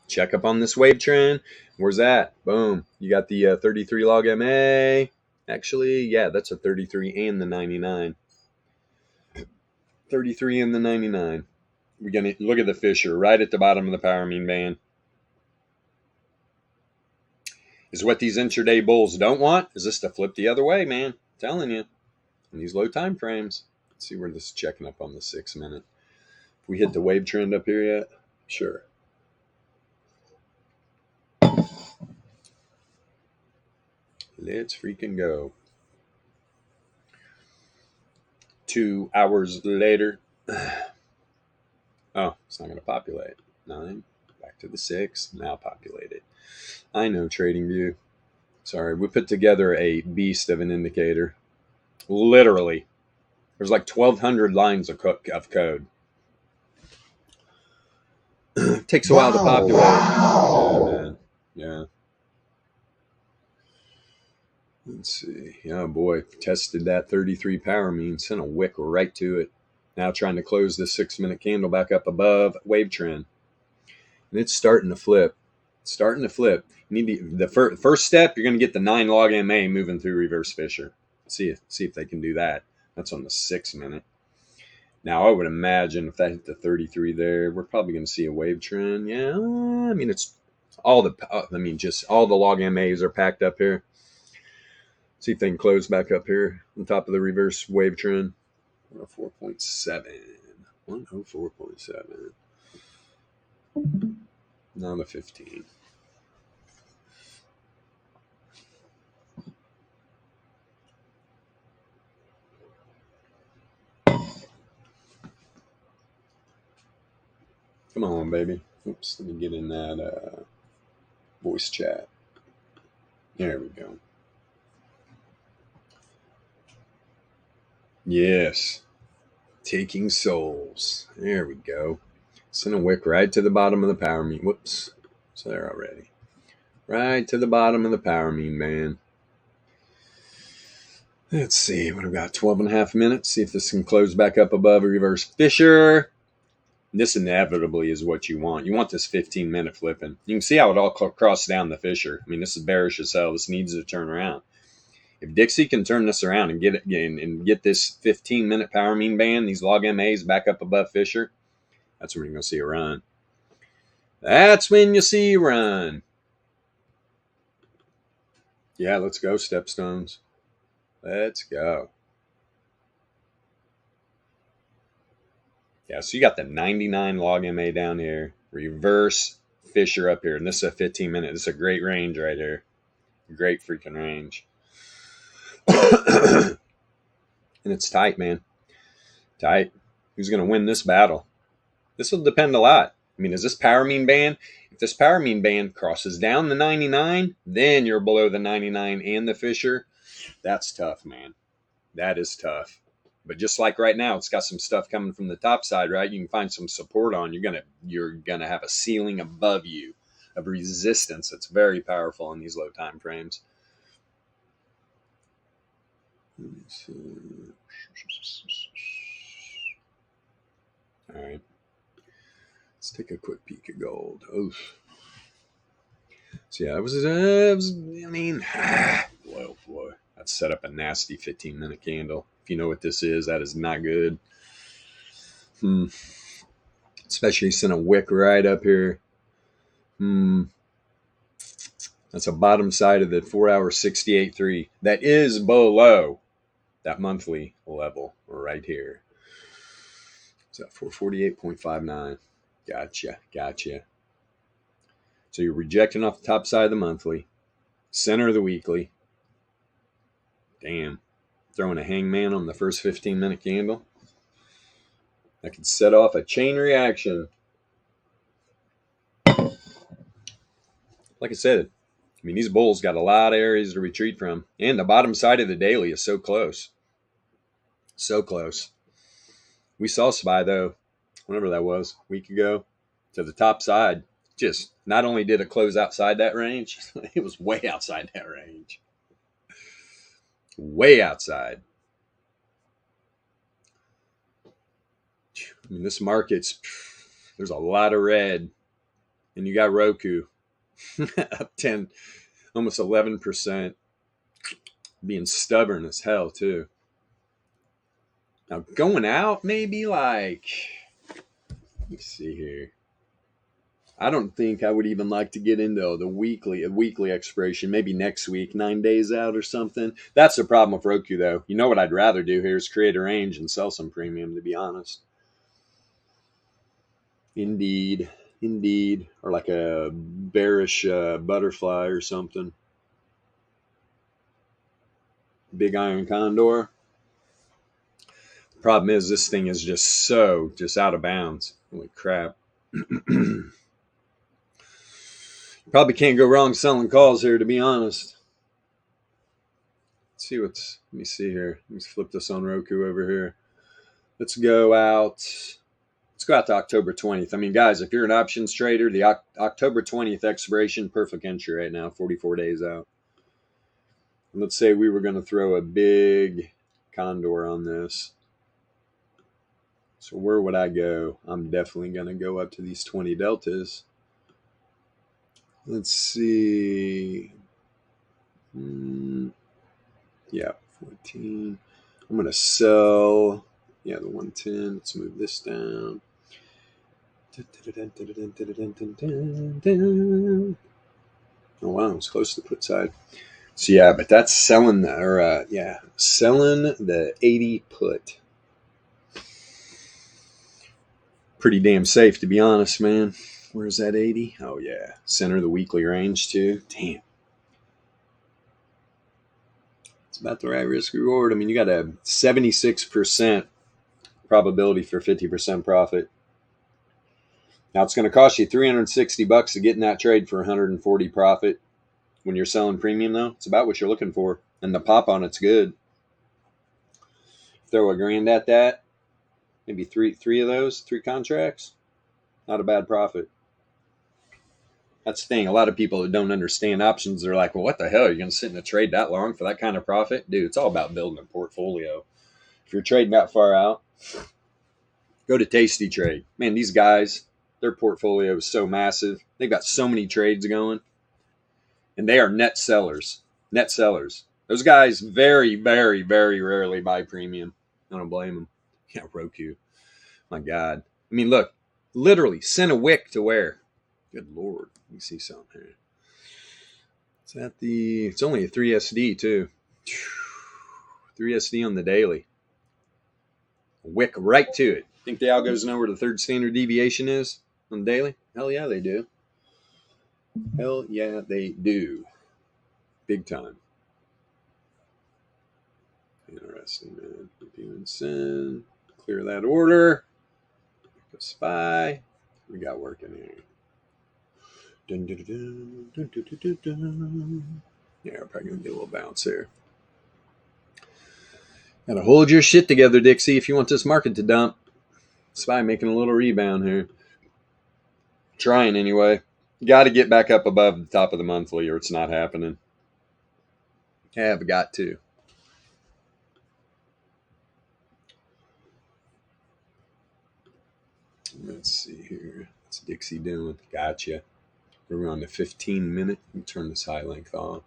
Check up on this wave trend. Where's that? Boom. You got the 33 log MA. Actually, yeah, that's a 33 and the 99. 33 and the 99. We're going to look at the Fisher right at the bottom of the power mean band. Is what these intraday bulls don't want is this to flip the other way, man. I'm telling you. In these low time frames. Let's see where this is checking up on the 6 minute. If we hit the wave trend up here yet? Sure. Let's freaking go. 2 hours later. Oh, it's not going to populate. 9. Back to the 6. Now populated. I know, TradingView. Sorry, we put together a beast of an indicator. Literally. There's like 1,200 lines of code. It takes a while to populate. Yeah, man. Yeah. Let's see. Yeah, boy. Tested that 33 power mean. Sent a wick right to it. Now trying to close this 6-minute candle back up above wave trend. And it's starting to flip. It's starting to flip. You need the first step, you're going to get the 9 log MA moving through reverse Fisher. See if they can do that. That's on the 6-minute. Now, I would imagine if that hit the 33 there, we're probably going to see a wave trend. Yeah, I mean, it's all just all the log MAs are packed up here. See if they can close back up here on top of the reverse wave trend. 104.7. 104.7. Now the 15. Come on, baby. Oops, let me get in that voice chat. There we go. Yes. Taking souls. There we go. Send a wick right to the bottom of the power mean. Whoops. It's there already. Right to the bottom of the power mean, man. Let's see. What have we got? 12.5 minutes. See if this can close back up above a reverse Fisher. This inevitably is what you want. You want this 15-minute flipping. You can see how it all crossed down the Fisher. I mean, this is bearish as hell. This needs to turn around. If Dixie can turn this around and get this 15-minute power mean band, these log MAs back up above Fisher, that's when you're going to see a run. That's when you see a run. Yeah, let's go, Stepstones. Let's go. Yeah, so you got the 99 log MA down here, reverse Fisher up here, and this is a 15-minute. This is a great range right here. Great freaking range. And it's tight, man. Tight. Who's going to win this battle? This will depend a lot. I mean, is this power mean band? If this power mean band crosses down the 99, then you're below the 99 and the Fisher. That's tough, man. That is tough. But just like right now, it's got some stuff coming from the top side, right? You can find some support on. You're gonna have a ceiling above you of resistance that's very powerful in these low time frames. Let me see. All right. Let's take a quick peek at gold. Oof. So yeah, it was I mean, boy. That set up a nasty 15-minute candle. If you know what this is, that is not good. Especially sent a wick right up here. That's a bottom side of the 4-hour 68.3. That is below that monthly level right here. It's at 448.59. Gotcha. So you're rejecting off the top side of the monthly, center of the weekly. Damn. Throwing a hangman on the first 15-minute candle. That could set off a chain reaction. Like I said, I mean, these bulls got a lot of areas to retreat from. And the bottom side of the daily is so close. So close. We saw SPY, though, whenever that was, a week ago, to the top side. Just not only did it close outside that range, it was way outside that range. Way outside. I mean, this market's, there's a lot of red. And you got Roku up 10, almost 11%. Being stubborn as hell, too. Now, going out, maybe like, let me see here. I don't think I would even like to get into a weekly expiration, maybe next week, 9 days out or something. That's the problem with Roku, though. You know what I'd rather do here is create a range and sell some premium, to be honest. Indeed. Or like a bearish butterfly or something. Big iron condor. The problem is this thing is just out of bounds. Holy crap. Probably can't go wrong selling calls here, to be honest. Let me see here. Let me flip this on Roku over here. Let's go out. Let's go out to October 20th. I mean, guys, if you're an options trader, the October 20th expiration, perfect entry right now, 44 days out. And let's say we were going to throw a big condor on this. So where would I go? I'm definitely going to go up to these 20 deltas. Let's see. Yeah, 14. I'm going to sell. Yeah, the 110. Let's move this down. Oh, wow. It's close to the put side. So, yeah, but that's selling selling the 80 put. Pretty damn safe, to be honest, man. Where's that 80? Oh, yeah. Center of the weekly range, too. Damn. It's about the right risk reward. I mean, you got a 76% probability for 50% profit. Now, it's going to cost you $360 to get in that trade for 140 profit. When you're selling premium, though, it's about what you're looking for. And the pop on it's good. Throw $1,000 at that. Maybe three of those, 3 contracts. Not a bad profit. That's the thing. A lot of people that don't understand options, they're like, well, what the hell? Are you going to sit in a trade that long for that kind of profit? Dude, it's all about building a portfolio. If you're trading that far out, go to Tasty Trade. Man, these guys, their portfolio is so massive. They've got so many trades going. And they are net sellers. Net sellers. Those guys very, very, very rarely buy premium. I don't blame them. Yeah, Roku. My God. I mean, look. Literally, sent a wick to where? Good Lord. Let me see something here. Is that it's only a 3SD, too. 3SD on the daily. A wick right to it. Think the algos know where the third standard deviation is on the daily? Hell yeah, they do. Hell yeah, they do. Big time. Interesting, man. Review and send. Clear that order. Go spy. We got working here. Dun, dun, dun, dun, dun, dun, dun, dun. Yeah, we're probably going to get a little bounce here. Gotta hold your shit together, Dixie, if you want this market to dump. Spy making a little rebound here. Trying anyway. Got to get back up above the top of the monthly or it's not happening. Have got to. Let's see here. What's Dixie doing? Gotcha. We're on the 15-minute. Let me turn this high length off.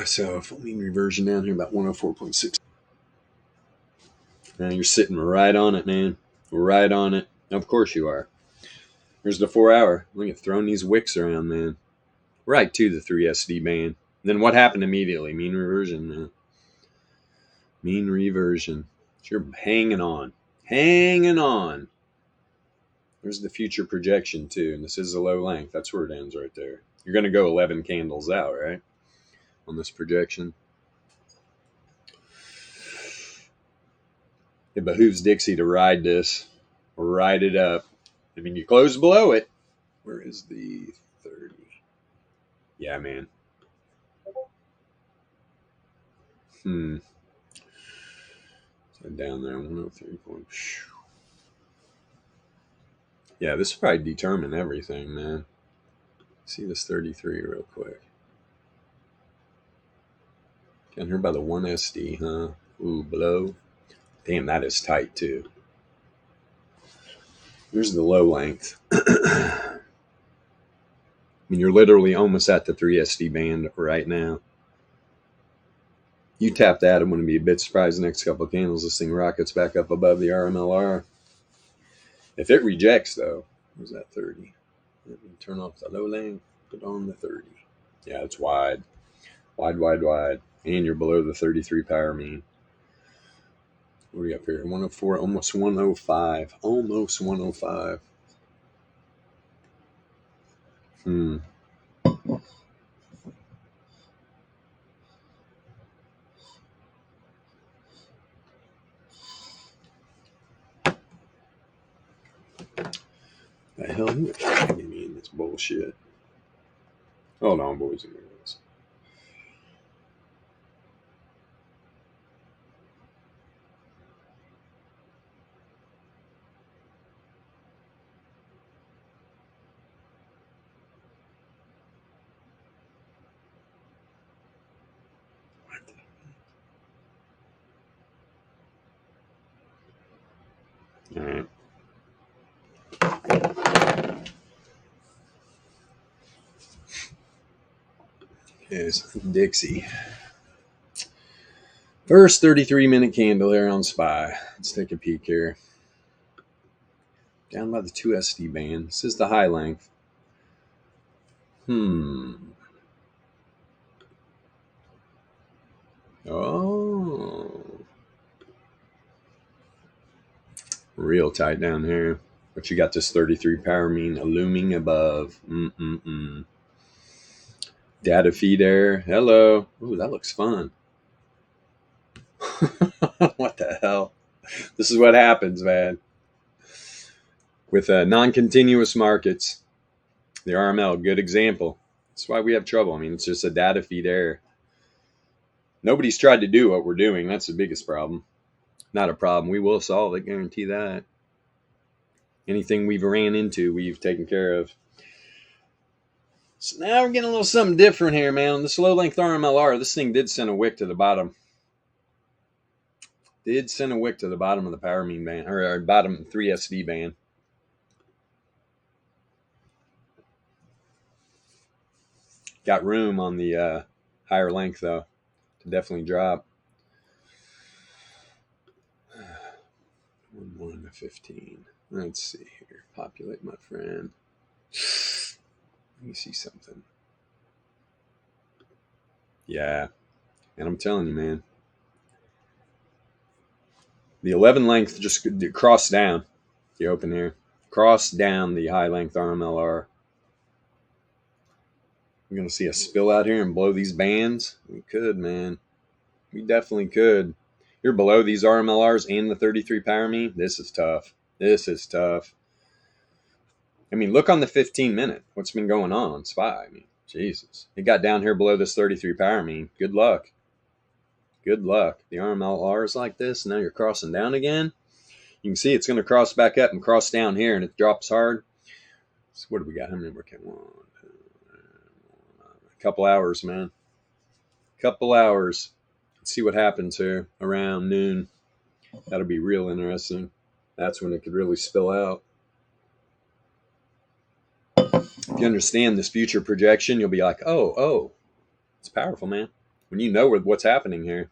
So, full mean reversion down here about 104.6. Now you're sitting right on it, man. Right on it. Of course you are. Here's the 4 hour. Look at throwing these wicks around, man. Right to the 3SD band. Then what happened immediately? Mean reversion, man. Mean reversion. You're hanging on. Hanging on. There's the future projection, too. And this is a low length. That's where it ends right there. You're going to go 11 candles out, right? On this projection. It behooves Dixie to ride this. Ride it up. I mean, you close below it. Where is the 30? Yeah, man. So down there, 103 points. Yeah, this will probably determine everything, man. See this 33 real quick. Down here by the 1SD, huh? Ooh, below. Damn, that is tight, too. Here's the low length. I mean, you're literally almost at the 3SD band right now. You tap that, I'm going to be a bit surprised the next couple of candles. This thing rockets back up above the RMLR. If it rejects, though, where's that 30? Let me turn off the low length, put on the 30. Yeah, it's wide. Wide, wide, wide. And you're below the 33 power mean. What are we up here? 104, almost 105. Almost 105. The hell? Who is tagging me in this bullshit? Hold on, boys and girls. All right. Here's Dixie. First 33-minute candle there on SPY. Let's take a peek here. Down by the 2 SD band. This is the high length. Oh. Real tight down here. But you got this 33 power mean looming above. Data feed there. Hello. Ooh, that looks fun. What the hell? This is what happens, man. With non-continuous markets. The RML, good example. That's why we have trouble. I mean, it's just a data feed error. Nobody's tried to do what we're doing. That's the biggest problem. Not a problem. We will solve it. Guarantee that. Anything we've ran into, we've taken care of. So now we're getting a little something different here, man. On this low-length RMLR, this thing did send a wick to the bottom. Did send a wick to the bottom of the power mean band, or bottom 3 SV band. Got room on the higher length, though, to definitely drop. 1 to 15. Let's see here. Populate, my friend. Let me see something. Yeah. And I'm telling you, man. The 11 length just crossed down. The open here. Crossed down the high length RMLR. We're going to see a spill out here and blow these bands. We could, man. We definitely could. You're below these RMLRs and the 33 power mean. This is tough. This is tough. I mean, look on the 15-minute. What's been going on SPY? I mean, Jesus. It got down here below this 33 power mean. Good luck. Good luck. The RMLR is like this. Now you're crossing down again. You can see it's going to cross back up and cross down here, and it drops hard. So what do we got? How many more came on? A couple hours, man. Couple hours. Let's see what happens here around noon. That'll be real interesting. That's when it could really spill out. If you understand this future projection, you'll be like, oh, it's powerful, man. When you know what's happening here.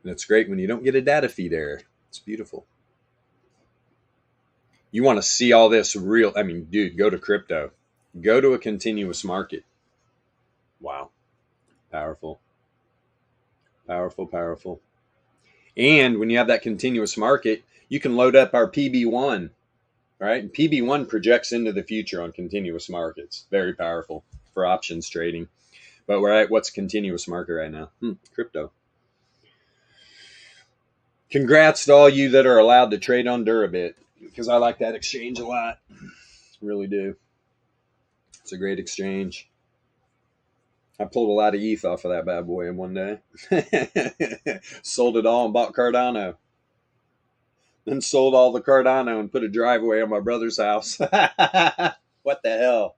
And it's great when you don't get a data feed error. It's beautiful. You want to see all this real. I mean, dude, go to crypto. Go to a continuous market. Wow. Powerful. Powerful, powerful. And when you have that continuous market, you can load up our PB1. Right? And PB1 projects into the future on continuous markets. Very powerful for options trading. But we're at what's continuous market right now? Crypto. Congrats to all you that are allowed to trade on Durabit, because I like that exchange a lot. Really do. It's a great exchange. I pulled a lot of ETH off of that bad boy in one day. Sold it all and bought Cardano. Then sold all the Cardano and put a driveway on my brother's house. What the hell?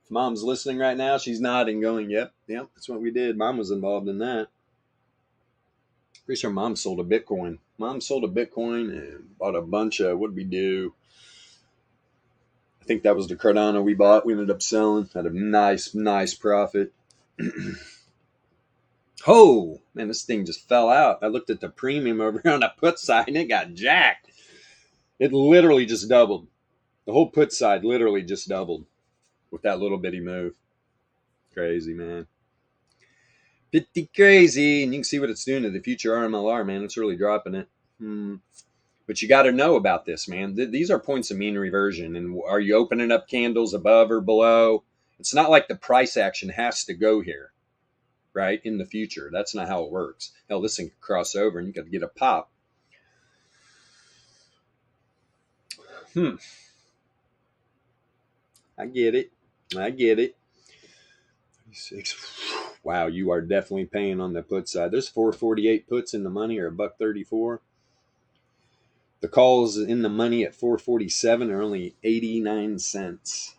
If Mom's listening right now, she's nodding, going, yep, that's what we did. Mom was involved in that. Pretty sure Mom sold a Bitcoin. Mom sold a Bitcoin and bought a bunch of, what did we do? I think that was the Cardano we bought. We ended up selling. Had a nice profit. Oh, man, this thing just fell out. I looked at the premium over here on the put side, and it got jacked. It literally just doubled. The whole put side literally just doubled with that little bitty move. Crazy, man. Pretty crazy. And you can see what it's doing to the future RMLR, man. It's really dropping it. But you got to know about this, man. These are points of mean reversion. And are you opening up candles above or below? It's not like the price action has to go here, right, in the future. That's not how it works. Hell, this thing could cross over and you got to get a pop. I get it. 36. Wow, you are definitely paying on the put side. There's 448 puts in the money, or $1.34. The calls in the money at 447 are only 89 cents.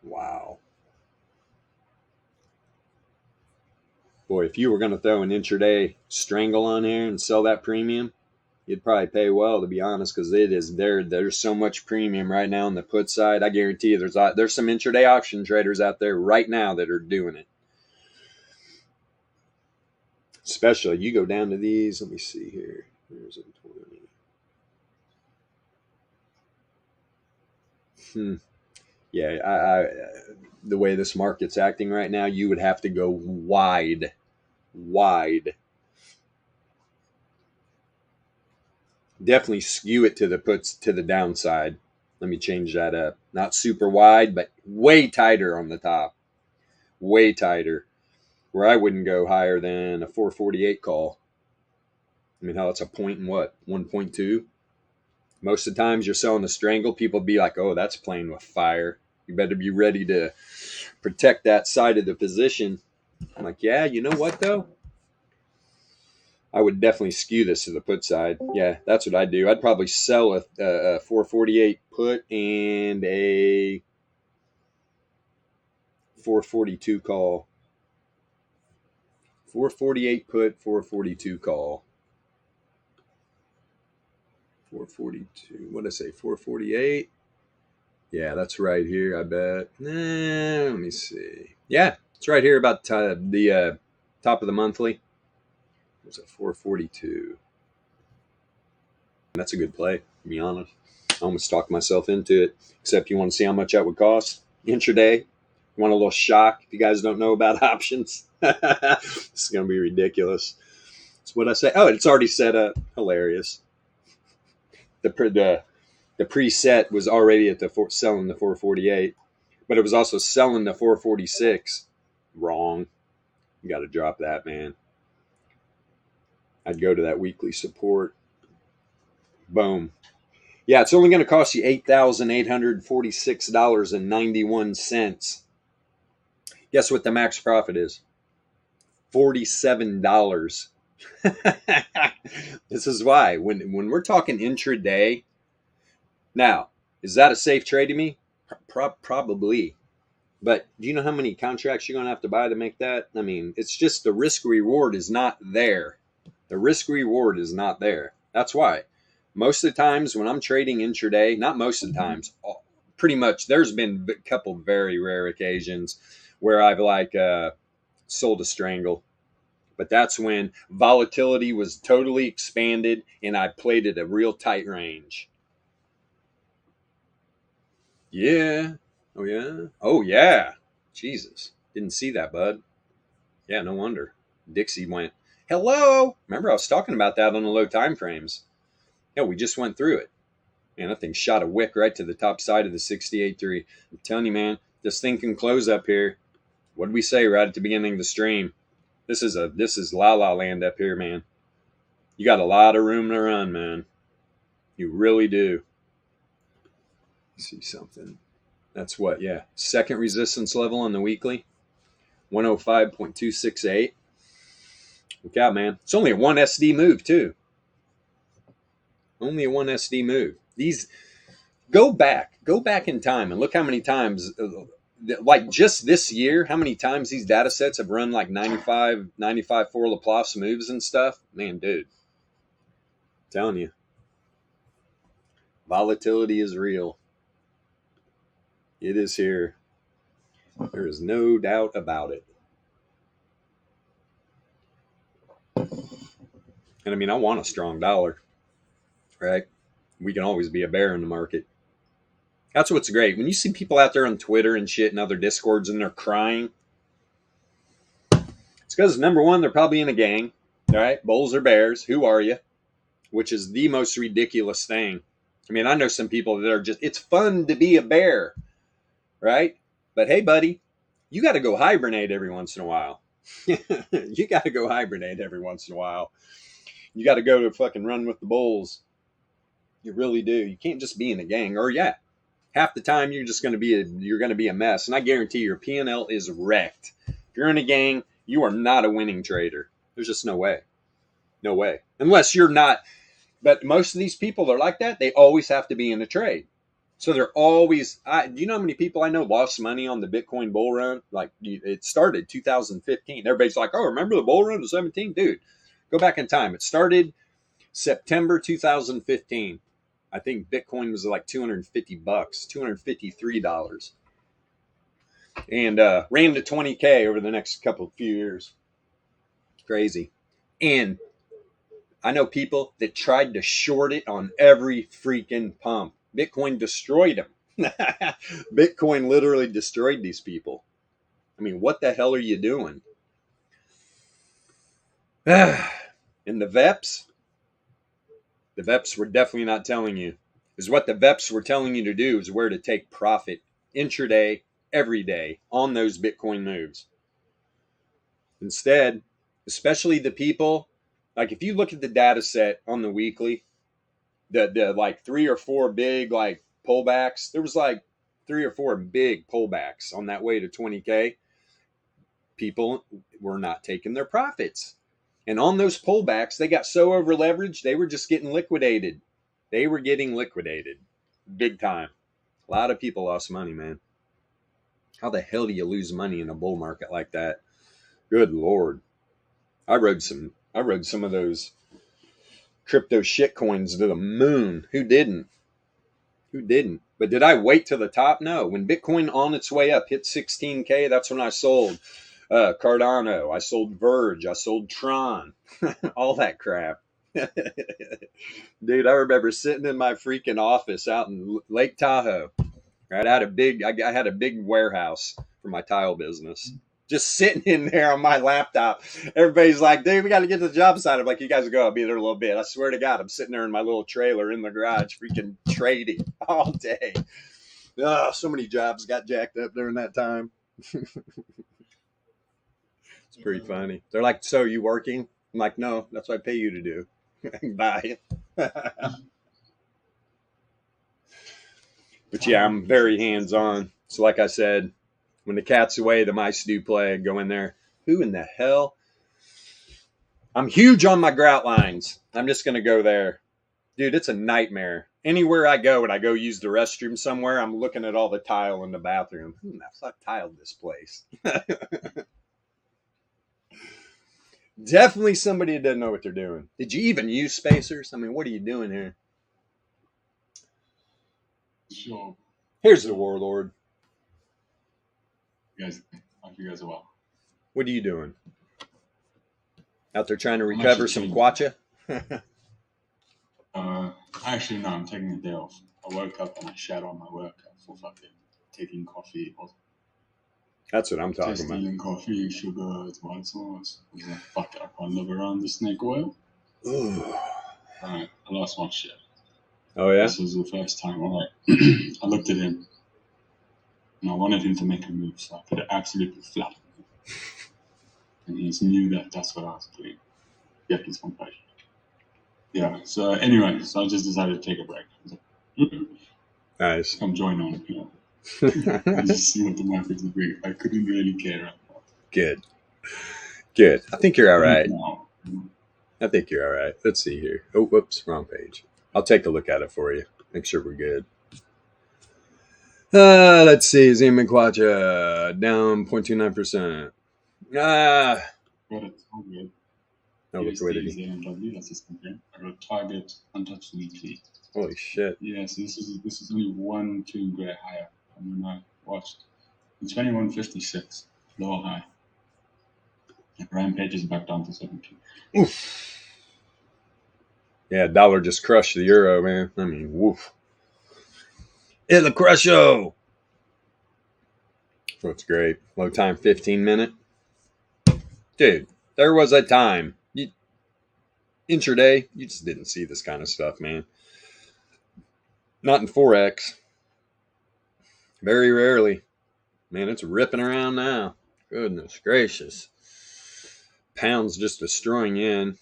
Wow. Boy, if you were going to throw an intraday strangle on here and sell that premium, you'd probably pay well, to be honest, because it is there. There's so much premium right now on the put side. I guarantee you there's some intraday option traders out there right now that are doing it. Especially, you go down to these. Let me see here. There's a 20. Yeah, I the way this market's acting right now, you would have to go wide. Definitely skew it to the puts to the downside. Let me change that up. Not super wide, but way tighter on the top. Way tighter. Where I wouldn't go higher than a 448 call. I mean, hell, it's a point in what? 1.2? Most of the times you're selling a strangle, people be like, oh, that's playing with fire. You better be ready to protect that side of the position. I'm like, yeah, you know what, though? I would definitely skew this to the put side. Yeah, that's what I'd do. I'd probably sell a 448 put and a 442 call. 448 put, 442 call. 442. What did I say? 448? Yeah, that's right here, I bet. Let me see. Yeah, it's right here about the top of the monthly. It was at 442. That's a good play, to be honest. I almost talked myself into it. Except you want to see how much that would cost intraday. You want a little shock if you guys don't know about options. This is going to be ridiculous. That's what I say. Oh, it's already set up. Hilarious. The preset was already at selling the 448, but it was also selling the 446. Wrong. You got to drop that, man. I'd go to that weekly support. Boom. Yeah, it's only going to cost you $8,846.91. Guess what the max profit is? $47. This is why when we're talking intraday. Now, is that a safe trade to me? Probably. But do you know how many contracts you're going to have to buy to make that? I mean, it's just the risk reward is not there. The risk reward is not there. That's why. Most of the times when I'm trading intraday, not most of the times, pretty much there's been a couple very rare occasions where I've sold a strangle. But that's when volatility was totally expanded and I played at a real tight range. Yeah. Oh, yeah. Oh, yeah. Jesus. Didn't see that, bud. Yeah, no wonder. Dixie went, hello. Remember, I was talking about that on the low time frames. Yeah, we just went through it. Man, that thing shot a wick right to the top side of the 68.3. I'm telling you, man, this thing can close up here. What did we say right at the beginning of the stream? This is la la land up here, man. You got a lot of room to run, man. You really do. See something. That's what, yeah. Second resistance level on the weekly. 105.268. Look out, man. It's only a 1 SD move, too. Only a 1 SD move. These, go back in time and look how many times, like just this year, how many times these data sets have run like 95 for Laplace moves and stuff. Man, dude. I'm telling you. Volatility is real. It is here. There is no doubt about it. And I mean, I want a strong dollar, right? We can always be a bear in the market. That's what's great. When you see people out there on Twitter and shit and other Discords and they're crying, it's because, number one, they're probably in a gang, all right? Bulls or bears, who are you? Which is the most ridiculous thing. I mean, I know some people that are just, it's fun to be a bear, right? But hey, buddy, you got to go hibernate every once in a while. You got to go hibernate every once in a while. You got to go to fucking run with the bulls. You really do. You can't just be in a gang. Or yeah, half the time you're just going to be a mess. And I guarantee your P&L is wrecked. If you're in a gang, you are not a winning trader. There's just no way. No way. Unless you're not. But most of these people are like that. They always have to be in a trade. So they're always, do you know how many people I know lost money on the Bitcoin bull run? Like it started 2015. Everybody's like, oh, remember the bull run of 17? Dude, go back in time. It started September 2015. I think Bitcoin was like $250, $253. And ran to 20K over the next few years. Crazy. And I know people that tried to short it on every freaking pump. Bitcoin destroyed them. Bitcoin literally destroyed these people. I mean, what the hell are you doing? And the VEPS were definitely not telling you. Is what the VEPS were telling you to do is where to take profit intraday, every day on those Bitcoin moves. Instead, especially the people, like if you look at the data set on the weekly, the like 3 or 4 big like pullbacks, there was like 3 or 4 big pullbacks on that way to 20K. People were not taking their profits. And on those pullbacks, they got so over leveraged, they were just getting liquidated. They were getting liquidated big time. A lot of people lost money, man. How the hell do you lose money in a bull market like that? Good Lord. I rode some of those crypto shit coins to the moon. Who didn't? But did I wait to the top? No. When Bitcoin on its way up hit 16K, that's when I sold Cardano. I sold Verge. I sold Tron. All that crap. Dude, I remember sitting in my freaking office out in Lake Tahoe. Right, I had a big warehouse for my tile business. Just sitting in there on my laptop. Everybody's like, dude, we got to get to the job site. I'm like, you guys go. I'll be there a little bit. I swear to God, I'm sitting there in my little trailer in the garage freaking trading all day. Oh, so many jobs got jacked up during that time. It's pretty funny. They're like, so you working? I'm like, no, that's what I pay you to do. Bye. But yeah, I'm very hands-on. So like I said, when the cat's away, the mice do play. Go in there. Who in the hell? I'm huge on my grout lines. I'm just going to go there. Dude, it's a nightmare. Anywhere I go, when I go use the restroom somewhere, I'm looking at all the tile in the bathroom. Who the fuck tiled this place? Definitely somebody that doesn't know what they're doing. Did you even use spacers? I mean, what are you doing here? Sure. Here's the warlord. You guys, I hope you guys are well. What are you doing? Out there trying to recover some kwacha? Actually, no, I'm taking a day off. I woke up and I shat on my workout for fucking taking coffee. That's what I'm talking Just about. stealing coffee, sugar, white sauce. I was like, fuck it, I can't live around the snake oil. Alright, I lost my shit. Oh, yeah? This was the first time. Alright, I looked at him and I wanted him to make a move so I could absolutely flatten him. And he knew that that's what I was doing. Get his composure. Yeah, so anyway, so I just decided to take a break. I was like, Nice. come join on, you know. I just see what the market's doing. I couldn't really care. Good. I think you're all right. No. I think you're all right. Let's see here. Oh, whoops, wrong page. I'll take a look at it for you. Make sure we're good. Let's see. Zeman Quacha down 0.29%. Got a target. No liquidity. Entropy, that's just comparing. I got a target untouched weekly. Holy shit. Yeah, so this is only 1-2 grade higher than when I watched. It's 21.56, lower high. And Rampage is back down to 17. Oof. Yeah, dollar just crushed the euro, man. I mean, woof. Il crusho. That's great. Low time 15-minute. Dude, there was a time. Intraday, you just didn't see this kind of stuff, man. Not in Forex. Very rarely. Man, it's ripping around now. Goodness gracious. Pound's just destroying yen.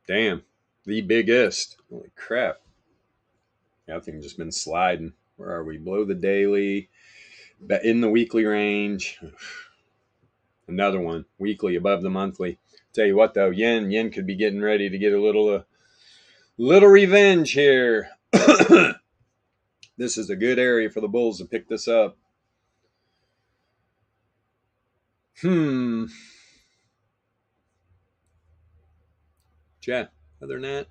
Damn. The biggest. Holy crap. Yeah, I think just been sliding. Where are we? Below the daily. In the weekly range. Another one. Weekly above the monthly. Tell you what though, yen could be getting ready to get a little revenge here. This is a good area for the bulls to pick this up. Chat. Other than that,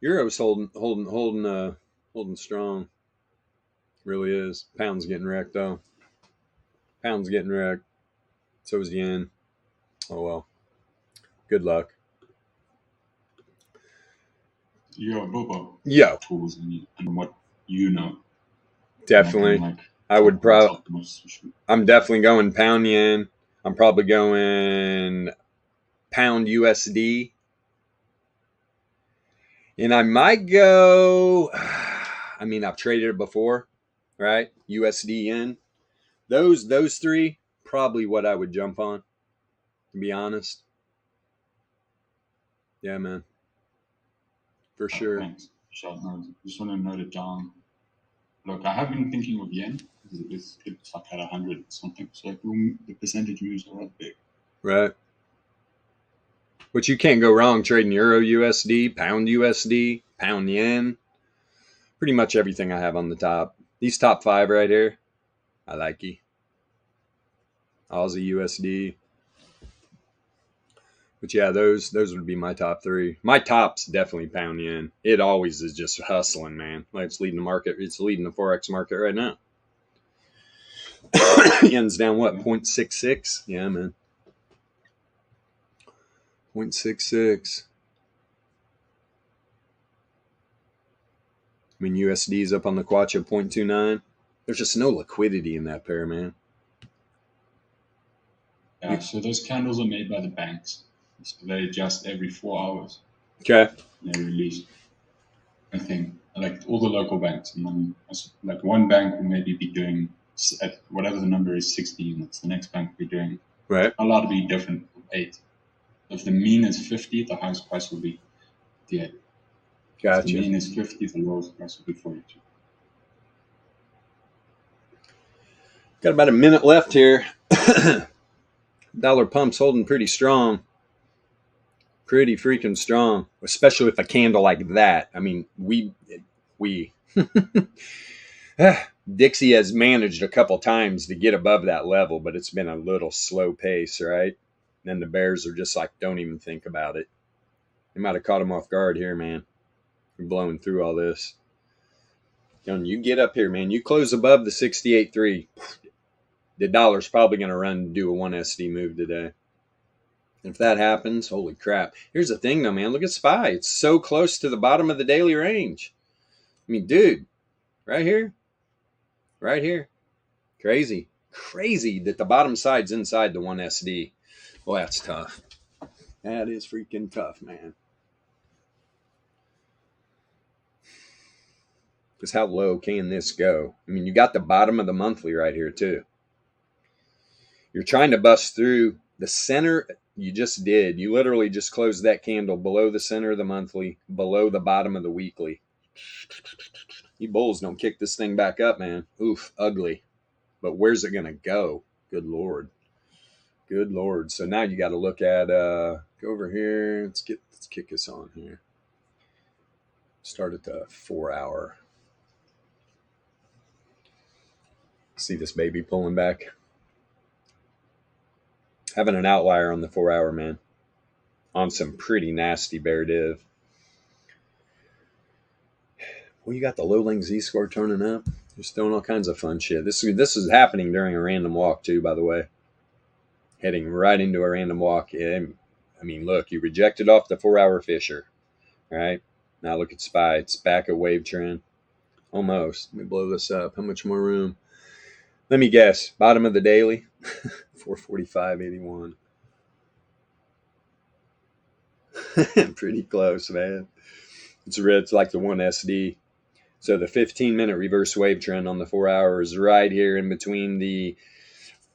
Euro's holding strong. Really is. Pound's getting wrecked though. Pound's getting wrecked. So is the yen. Oh well. Good luck. Yo, Bobo. Yo. Tools and what you know. Definitely. I would probably. I'm definitely going pound yen. I'm probably going pound USD. And I might go. I mean, I've traded it before, right? USD yen. Those three probably what I would jump on. To be honest. Yeah, man. For sure. Thanks. Just want to note it down. Look, I have been thinking of yen. It's like at 100 something. So the percentage moves are not big. Right. But you can't go wrong trading Euro USD, Pound USD, Pound Yen. Pretty much everything I have on the top. These top 5 right here, I like you. Aussie USD. But yeah, those would be my top 3. My top's definitely Pound Yen. It always is just hustling, man. Like it's leading the market. It's leading the Forex market right now. Yen's down what? 0.66? Yeah, man. 0.66. I mean, USD's up on the Kwacha 0.29. There's just no liquidity in that pair, man. Yeah, so those candles are made by the banks. So they adjust every 4 hours. Okay. They release a thing, like all the local banks. And then, like one bank will maybe be doing, at whatever the number is, 60 units. The next bank will be doing, right, allowed to be different from 8. If the mean is 50, the highest price will be 58. Gotcha. If the mean is 50, the lowest price will be 42. Got about a minute left here. Dollar pump's holding pretty strong. Pretty freaking strong, especially with a candle like that. I mean, we Dixie has managed a couple times to get above that level, but it's been a little slow pace, right? And then the bears are just like, don't even think about it. They might have caught him off guard here, man. You're blowing through all this. You get up here, man. You close above the 68.3. The dollar's probably going to run and do a 1 SD move today. If that happens, holy crap. Here's the thing, though, man. Look at SPY. It's so close to the bottom of the daily range. I mean, dude, right here. Right here. Crazy. Crazy that the bottom side's inside the 1 SD. Well, that's tough. That is freaking tough, man. Because how low can this go? I mean, you got the bottom of the monthly right here, too. You're trying to bust through the center. You just did. You literally just closed that candle below the center of the monthly, below the bottom of the weekly. You bulls don't kick this thing back up, man. Oof, ugly. But where's it going to go? Good Lord. Good Lord. So now you got to look at, go over here. Let's kick this on here. Start at the 4 hour. See this baby pulling back. Having an outlier on the 4 hour, man. On some pretty nasty bear div. Well, you got the Lowling Z-score turning up. Just doing all kinds of fun shit. This is happening during a random walk, too, by the way. Heading right into a random walk. I mean, look, you rejected off the 4 hour Fisher. All right? Now look at SPY. It's back at wave trend. Almost. Let me blow this up. How much more room? Let me guess. Bottom of the daily. 445.81. Pretty close, man. It's red. It's like the 1 SD. So the 15-minute reverse wave trend on the 4 hour is right here in between the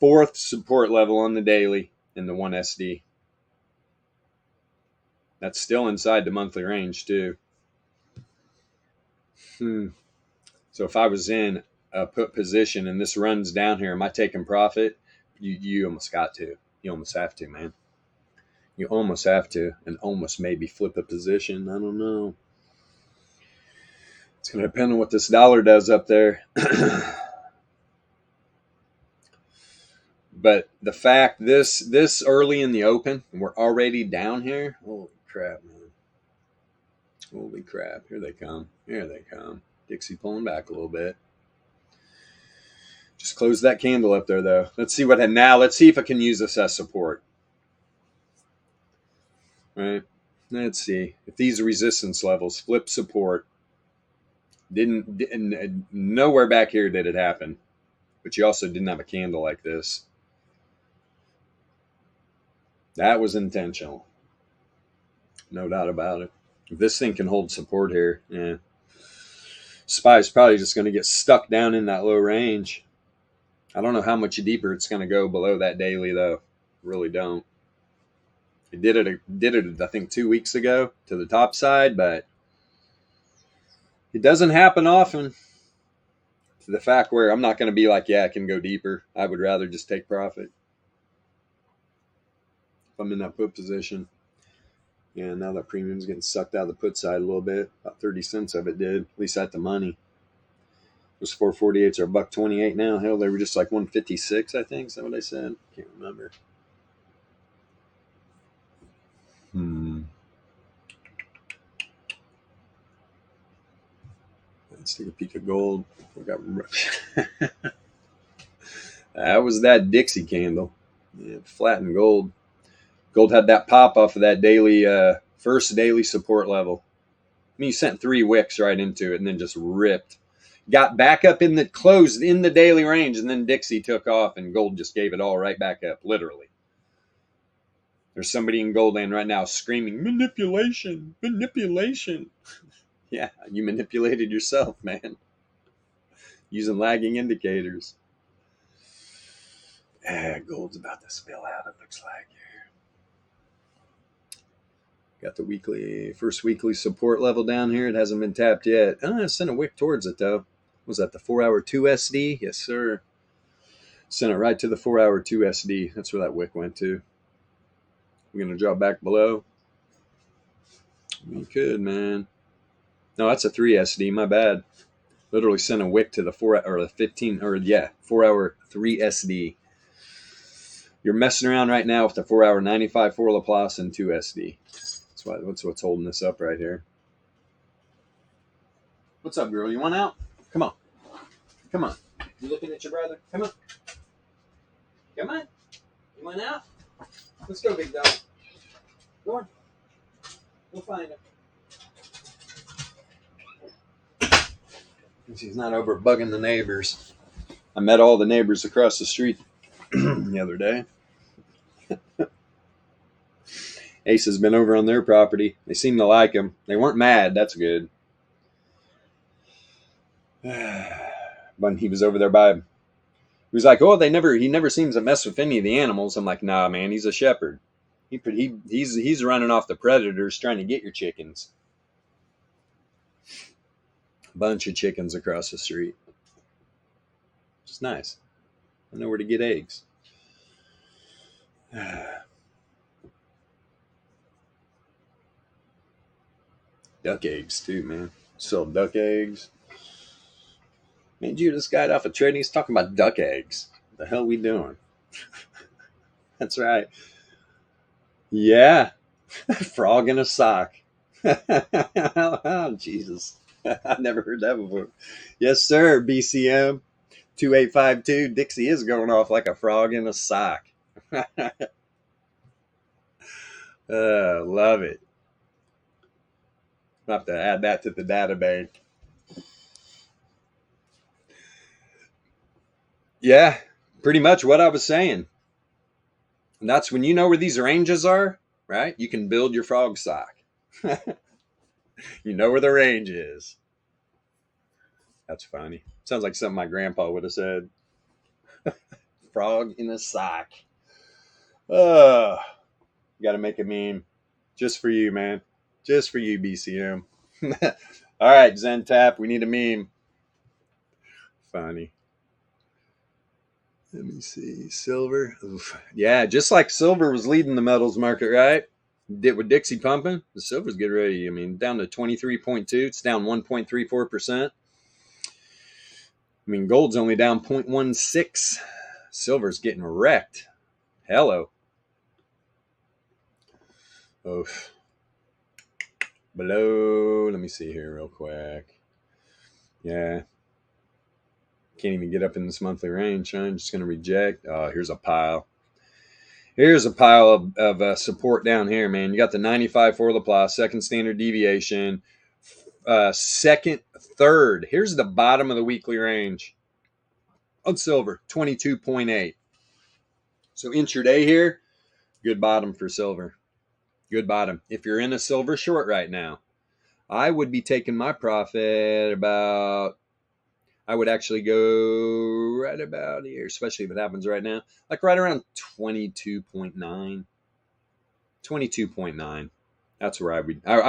4th support level on the daily and the 1 SD. That's still inside the monthly range, too. So if I was in a put position and this runs down here, am I taking profit? You almost got to. You almost have to, man. You almost have to, and almost maybe flip a position. I don't know. It's going to depend on what this dollar does up there. But the fact this early in the open, and we're already down here. Holy crap, man. Holy crap. Here they come. Here they come. Dixie pulling back a little bit. Just close that candle up there, though. Let's see what. Now, let's see if I can use this as support. Right? Let's see. If these resistance levels flip support, didn't nowhere back here did it happen. But you also didn't have a candle like this. That was intentional. No doubt about it. If this thing can hold support here, yeah. SPY's probably just going to get stuck down in that low range. I don't know how much deeper it's going to go below that daily, though. Really don't. It did it, I think, 2 weeks ago to the top side, but it doesn't happen often. To the fact where I'm not going to be like, yeah, it can go deeper. I would rather just take profit if I'm in that put position. Yeah, now that premium's getting sucked out of the put side a little bit. About 30 cents of it did, at least at the money. Those 448s are $1.28 now. Hell, they were just like 156, I think. Is that what I said? Can't remember. Let's take a peek at gold. We got that was that Dixie candle. Yeah, flattened gold. Gold had that pop off of that daily, first daily support level. I mean, you sent 3 wicks right into it and then just ripped. Got back up in the closed in the daily range, and then Dixie took off, and gold just gave it all right back up, literally. There's somebody in gold land right now screaming, manipulation, manipulation. Yeah, you manipulated yourself, man. Using lagging indicators. Gold's about to spill out, it looks like. Got the first weekly support level down here. It hasn't been tapped yet. I sent a wick towards it, though. Was that the 4-hour 2SD? Yes, sir. Sent it right to the 4-hour 2SD. That's where that wick went to. We're going to drop back below. We could, man. No, that's a 3SD. My bad. Literally sent a wick to the 4-hour 3SD. You're messing around right now with the 4-hour 95 for Laplace and 2SD. That's what's holding this up right here. What's up, girl? You want out? Come on. Come on. You looking at your brother? Come on. Come on. You want out? Let's go, big dog. Go on. We'll find him. He's not over bugging the neighbors. I met all the neighbors across the street the other day. Ace has been over on their property. They seem to like him. They weren't mad. That's good. But he was over there by him. He was like, oh, he never seems to mess with any of the animals. I'm like, nah, man, he's a shepherd. He's running off the predators trying to get your chickens. Bunch of chickens across the street. It's nice. I know where to get eggs. Duck eggs too, man. Sell duck eggs. Man, you this guy off of trading, he's talking about duck eggs. What the hell are we doing? That's right. Yeah. Frog in a sock. Oh, Jesus. I've never heard that before. Yes, sir, BCM 2852. Dixie is going off like a frog in a sock. Love it. I'll have to add that to the database. Yeah, pretty much what I was saying. And that's when you know where these ranges are, right? You can build your frog sock. You know where the range is. That's funny. Sounds like something my grandpa would have said. Frog in a sock. Got to make a meme. Just for you, man. Just for you, BCM. All right, Zen Tap, we need a meme. Funny. Let me see. Silver. Oof. Yeah, just like silver was leading the metals market, right? With Dixie pumping, the silver's getting ready. I mean, down to 23.2. It's down 1.34%. I mean, gold's only down 0.16. Silver's getting wrecked. Hello. Oof. Below. Let me see here real quick. Yeah. Can't even get up in this monthly range. I'm just going to reject. Oh, here's a pile. Here's a pile of support down here, man. You got the 95 for Laplace, second standard deviation, second, third. Here's the bottom of the weekly range on silver, 22.8. So intraday here, good bottom for silver. Good bottom. If you're in a silver short right now, I would be taking my profit about, I would actually go right about here, especially if it happens right now, like right around 22.9. 22.9. That's where I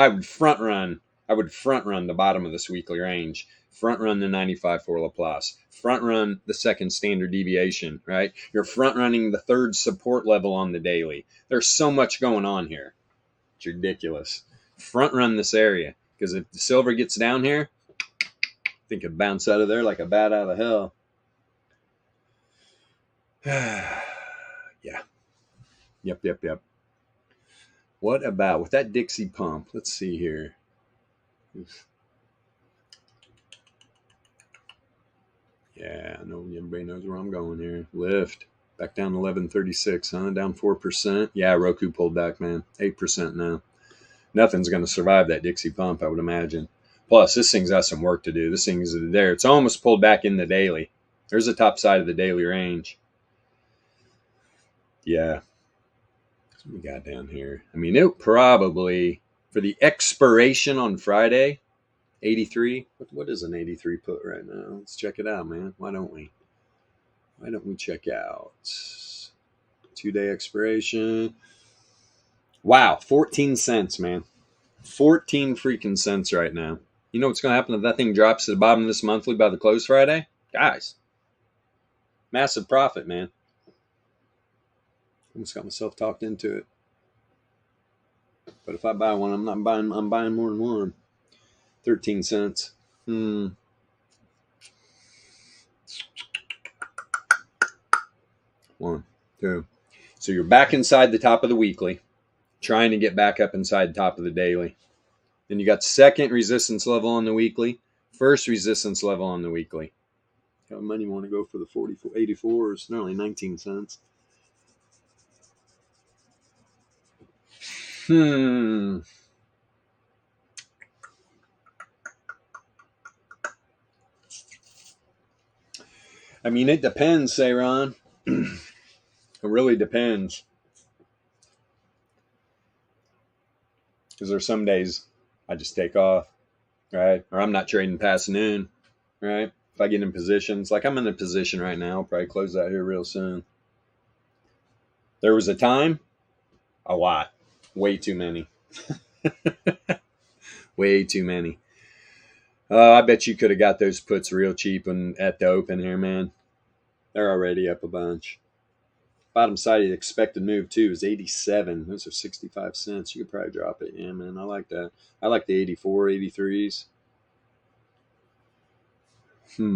would front run. I would front run the bottom of this weekly range. Front run the 95 for Laplace. Front run the second standard deviation, right? You're front running the third support level on the daily. There's so much going on here. It's ridiculous. Front run this area, because if the silver gets down here, I think it'd bounce out of there like a bat out of hell. Yeah. Yep. What about with that Dixie pump? Let's see here. Yeah, I know everybody knows where I'm going here. Lift back down to 1136, huh? Down 4%. Yeah, Roku pulled back, man. 8% now. Nothing's going to survive that Dixie pump, I would imagine. Plus, this thing's got some work to do. This thing's there. It's almost pulled back in the daily. There's the top side of the daily range. Yeah. What we got down here? I mean, it probably, for the expiration on Friday, 83. What is an 83 put right now? Let's check it out, man. Why don't we check out 2-day expiration? Wow, 14 cents, man. 14 freaking cents right now. You know what's going to happen if that thing drops to the bottom of this monthly by the close Friday? Guys, massive profit, man. Almost got myself talked into it. But if I buy one, I'm buying more than one. 13 cents. One, two. So you're back inside the top of the weekly, trying to get back up inside the top of the daily. Then you got second resistance level on the weekly, first resistance level on the weekly. How money want to go for the 84? It's nearly 19 cents. I mean, it depends, Sayron. It really depends. Because there's some days I just take off, right? Or I'm not trading past noon, right? If I get in positions, like I'm in a position right now, I'll probably close out here real soon. There was a time, a lot, way too many. Way too many. I bet you could have got those puts real cheap at the open here, man. They're already up a bunch. Bottom side of the expected move, too, is 87. Those are 65 cents. You could probably drop it. Yeah, man, I like that. I like the 84, 83s. Let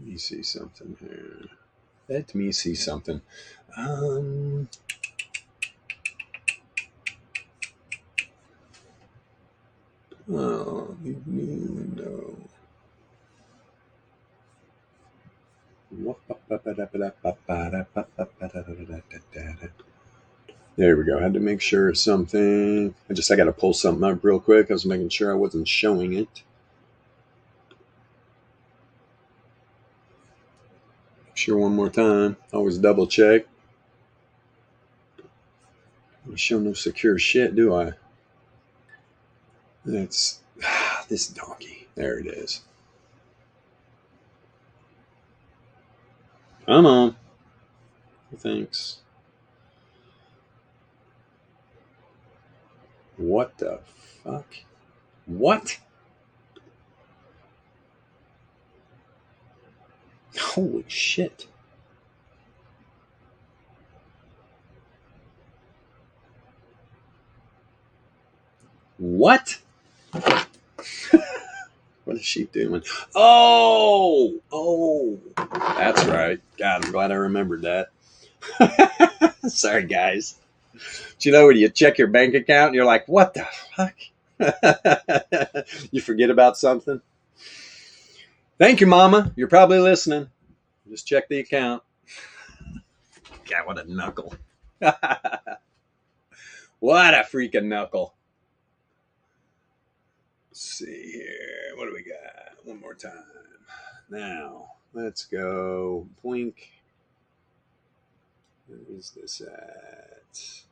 me see something here. Let me see something. Oh, no. There we go. I had to make sure something. I got to pull something up real quick. I was making sure I wasn't showing it. Make sure one more time. Always double check. I don't show no secure shit, do I? That's this donkey. There it is. Come on. Thanks. What the fuck? What? Holy shit. What? What is she doing? Oh, that's right. God, I'm glad I remembered that. Sorry, guys. Do you know when you check your bank account and you're like, what the fuck? You forget about something? Thank you, Mama. You're probably listening. Just check the account. God, what a knuckle. What a freaking knuckle. Let's see here. What do we got? One more time. Now, let's go. Blink. Where is this at?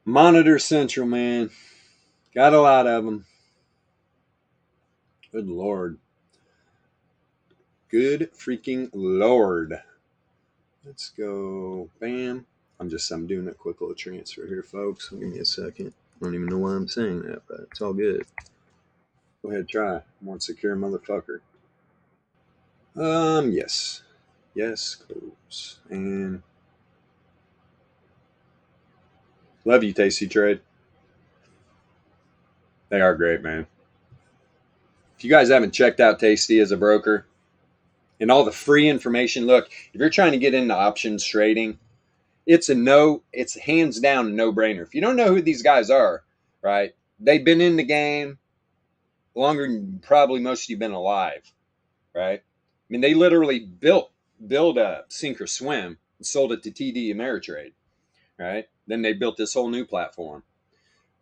Monitor Central, man. Got a lot of them. Good Lord. Good freaking Lord. Let's go. Bam. I'm doing a quick little transfer here, folks. Give me a second. I don't even know why I'm saying that, but it's all good. Go ahead, try. I'm one secure motherfucker. Yes. Yes, close. And love you, Tasty Trade. They are great, man. If you guys haven't checked out Tasty as a broker and all the free information, look, if you're trying to get into options trading, it's hands down a no-brainer. If you don't know who these guys are, right? They've been in the game longer than probably most of you have been alive, right? I mean, they literally built a Sink or Swim and sold it to TD Ameritrade, right? Then they built this whole new platform.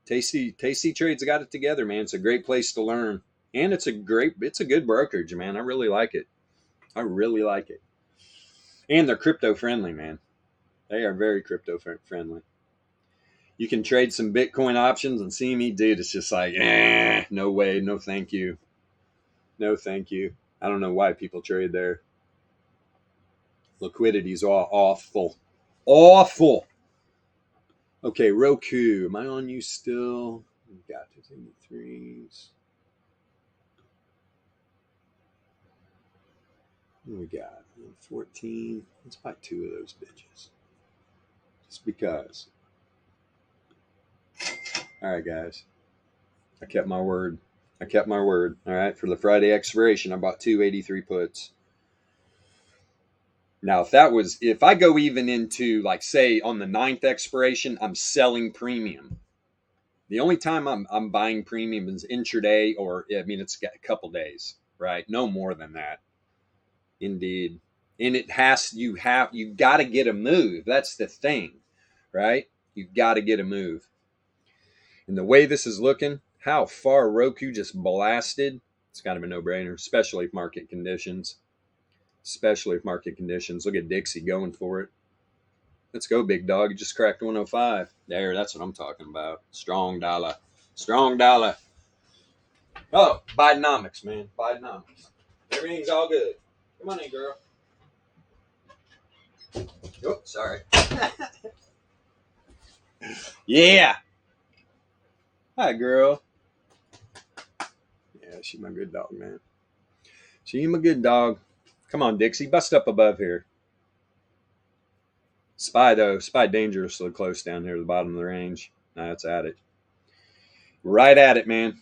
Tasty Trade's got it together, man. It's a great place to learn. And it's a good brokerage, man. I really like it. And they're crypto friendly, man. They are very crypto friendly. You can trade some Bitcoin options and see me, dude. It's just like, no way. No, thank you. No, thank you. I don't know why people trade there. Liquidity's awful. Awful. Okay, Roku. Am I on you still? We've got to take the threes. What we got? 14. Let's buy 2 of those bitches. Just because. All right, guys. I kept my word. All right. For the Friday expiration, I bought 283 puts. Now, if I go even into, like, say, on the 9th expiration, I'm selling premium. The only time I'm buying premium is intraday, or, I mean, it's a couple days, right? No more than that. Indeed. And you got to get a move. That's the thing, right? You got to get a move. And the way this is looking, how far Roku just blasted, it's kind of a no-brainer, especially if market conditions. Look at Dixie going for it. Let's go, big dog. You just cracked 105. There, that's what I'm talking about. Strong dollar. Oh, Bidenomics, man. Bidenomics. Everything's all good. Come on in, girl. Oh, sorry. Yeah. Hi, girl. Yeah, she's my good dog, man. She's my good dog. Come on, Dixie. Bust up above here. Spy dangerously close down here at the bottom of the range. Nah, it's at it. Right at it, man.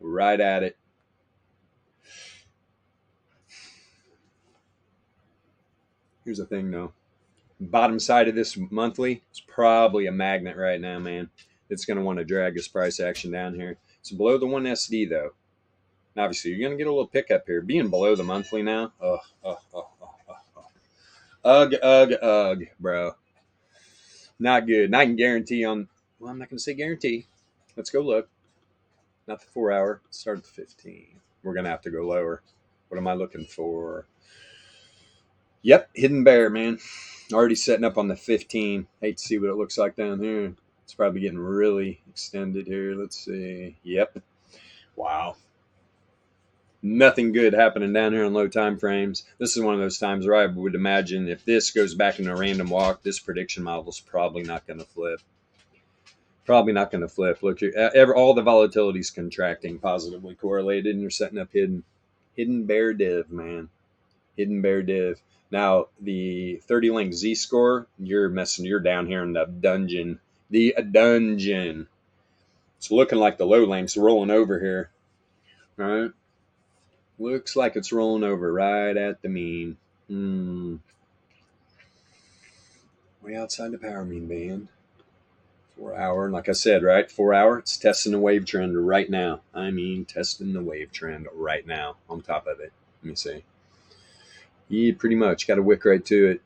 Right at it. Here's the thing, though. Bottom side of this monthly is probably a magnet right now, man. It's going to want to drag this price action down here. It's below the 1 SD, though. And obviously, you're going to get a little pickup here. Being below the monthly now. Ugh, bro. Not good. And I can guarantee I'm not going to say guarantee. Let's go look. Not the 4 hour. Start at the 15. We're going to have to go lower. What am I looking for? Yep, hidden bear, man. Already setting up on the 15. Hate to see what it looks like down here. It's probably getting really extended here. Let's see. Yep. Wow. Nothing good happening down here on low time frames. This is one of those times where I would imagine if this goes back into a random walk, this prediction model is probably not going to flip. Probably not going to flip. Look, all the volatility is contracting, positively correlated, and you're setting up hidden bear div, man. Hidden bear div. Now, the 30-link Z-score, you're down here in the dungeon. The dungeon. It's looking like the low link's rolling over here. All right? Looks like it's rolling over right at the mean. Way outside the power mean band. 4 hour, like I said, right? 4 hour, it's testing the wave trend right now. I mean, testing the wave trend right now on top of it. Let me see. Yeah, pretty much. Got to wick right to it.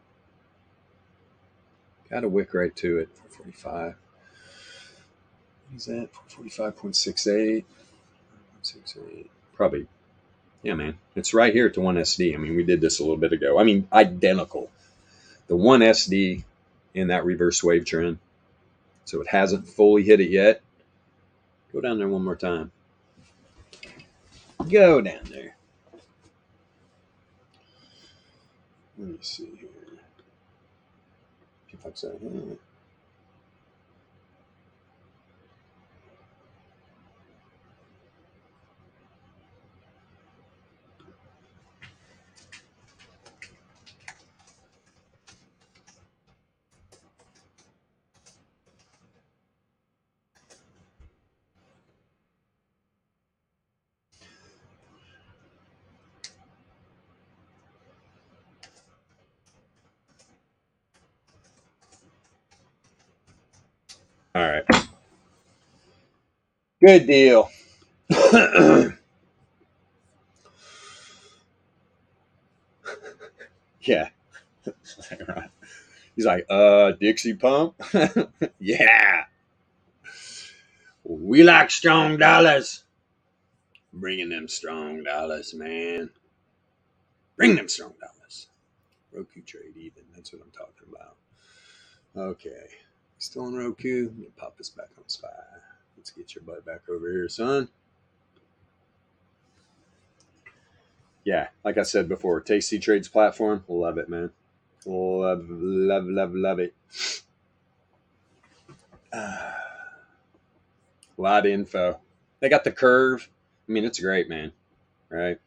445. What is that? 445.68. 68. Probably. Yeah, man. It's right here at the 1SD. I mean, we did this a little bit ago. I mean, identical. The 1SD in that reverse wave trend. So it hasn't fully hit it yet. Go down there one more time. Go down there. Let me see here. If I say, all right. Good deal. Yeah. He's like, Dixie Pump? Yeah. We like strong dollars. Bringing them strong dollars, man. Bring them strong dollars. Roku trade even. That's what I'm talking about. Okay. Still on Roku? Let me pop this back on SPY. Let's get your butt back over here, son. Yeah, like I said before, Tasty Trades platform. Love it, man. Love it. A lot of info. They got the curve. I mean, it's great, man. Right?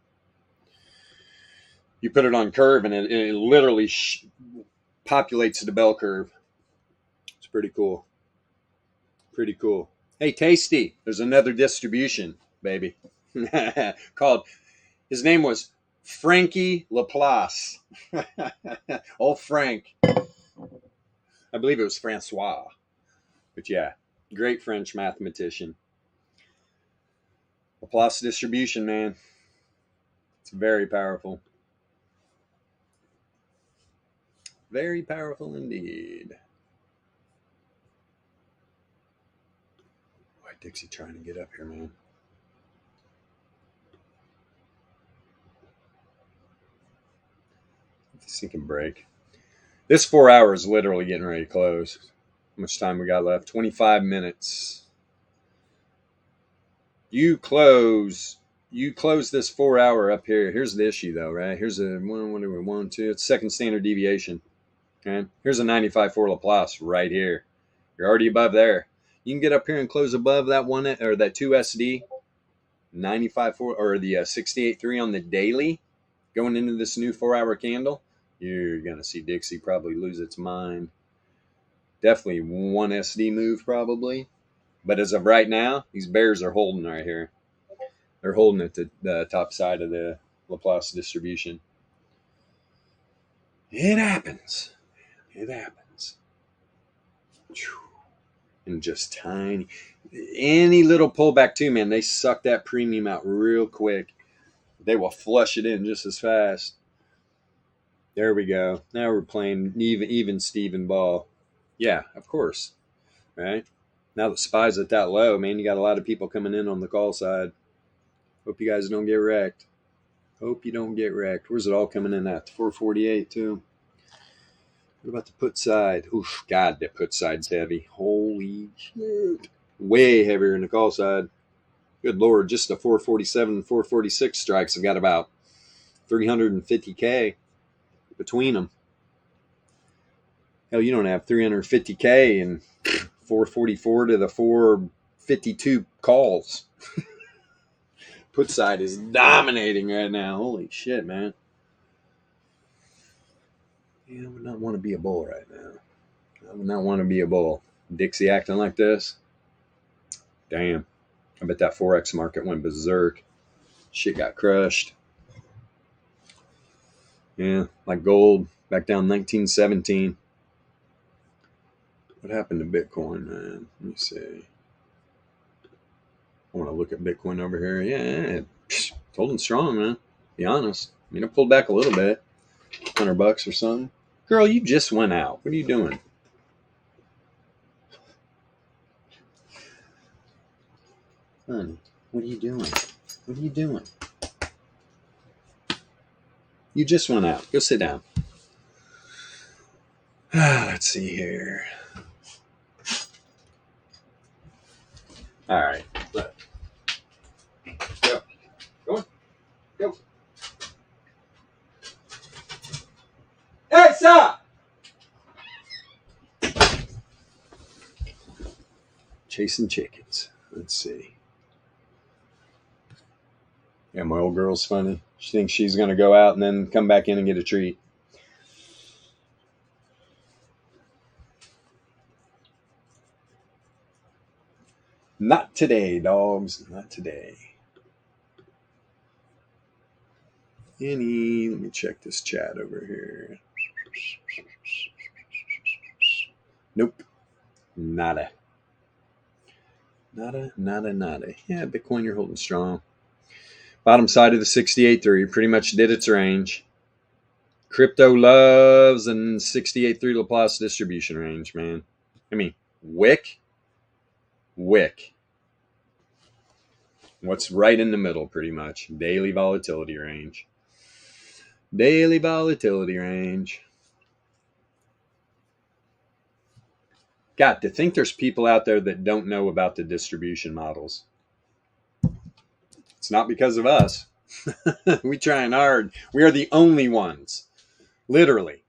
You put it on curve, and it literally populates the bell curve. It's pretty cool. Pretty cool. Hey, Tasty. There's another distribution, baby. Called. His name was Frankie Laplace. Old Frank. I believe it was Francois. But yeah, great French mathematician. Laplace distribution, man. It's very powerful. Very powerful indeed. Why Dixie trying to get up here, man? This thing can break. This 4 hours is literally getting ready to close. How much time we got left? 25 minutes. You close this 4 hour up here. Here's the issue, though, right? Here's a 1, 2. It's second standard deviation. Okay. Here's a 95.4 Laplace right here. You're already above there. You can get up here and close above that one or that 2 SD, 95.4 or the 68.3 on the daily, going into this new 4 hour candle. You're gonna see Dixie probably lose its mind. Definitely 1 SD move probably. But as of right now, these bears are holding right here. They're holding at the top side of the Laplace distribution. It happens. It happens. And just tiny. Any little pullback too, man, they suck that premium out real quick. They will flush it in just as fast. There we go. Now we're playing even Steven ball. Yeah, of course. Right? Now the SPY's at that low, man, you got a lot of people coming in on the call side. Hope you guys don't get wrecked. Hope you don't get wrecked. Where's it all coming in at? 448 too. What about the put side? Oof, God, the put side's heavy. Holy shit. Way heavier than the call side. Good Lord, just the 447 and 446 strikes have got about 350K between them. Hell, you don't have 350K and 444 to the 452 calls. Put side is dominating right now. Holy shit, man. Yeah, I would not want to be a bull right now. I would not want to be a bull. Dixie acting like this. Damn. I bet that Forex market went berserk. Shit got crushed. Yeah, like gold back down 1917. What happened to Bitcoin, man? Let me see. I want to look at Bitcoin over here. Yeah, it's holding strong, man. Be honest. I mean, it pulled back a little bit. $100 or something. Girl, you just went out. What are you doing? Honey, what are you doing? What are you doing? You just went out. Go sit down. Let's see here. All right. Look. Go. Go on. Go. Hey, stop! Chasing chickens. Let's see. Yeah, my old girl's funny. She thinks she's going to go out and then come back in and get a treat. Not today, dogs. Not today. Let me check this chat over here. Nope. Nada. Nada. Yeah, Bitcoin, you're holding strong. Bottom side of the 68.3 pretty much did its range. Crypto loves and 68.3 Laplace distribution range, man. I mean, wick. What's right in the middle, pretty much. Daily volatility range. God, to think there's people out there that don't know about the distribution models. It's not because of us. We trying hard. We are the only ones. Literally.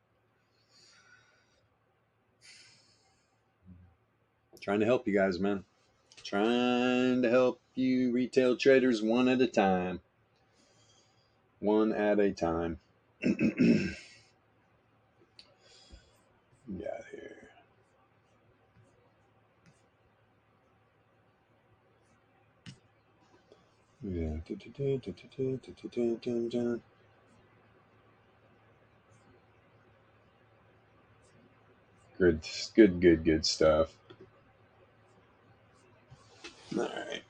Trying to help you guys, man. Trying to help you retail traders one at a time. One at a time. Yeah, here. Yeah. Good stuff. All right.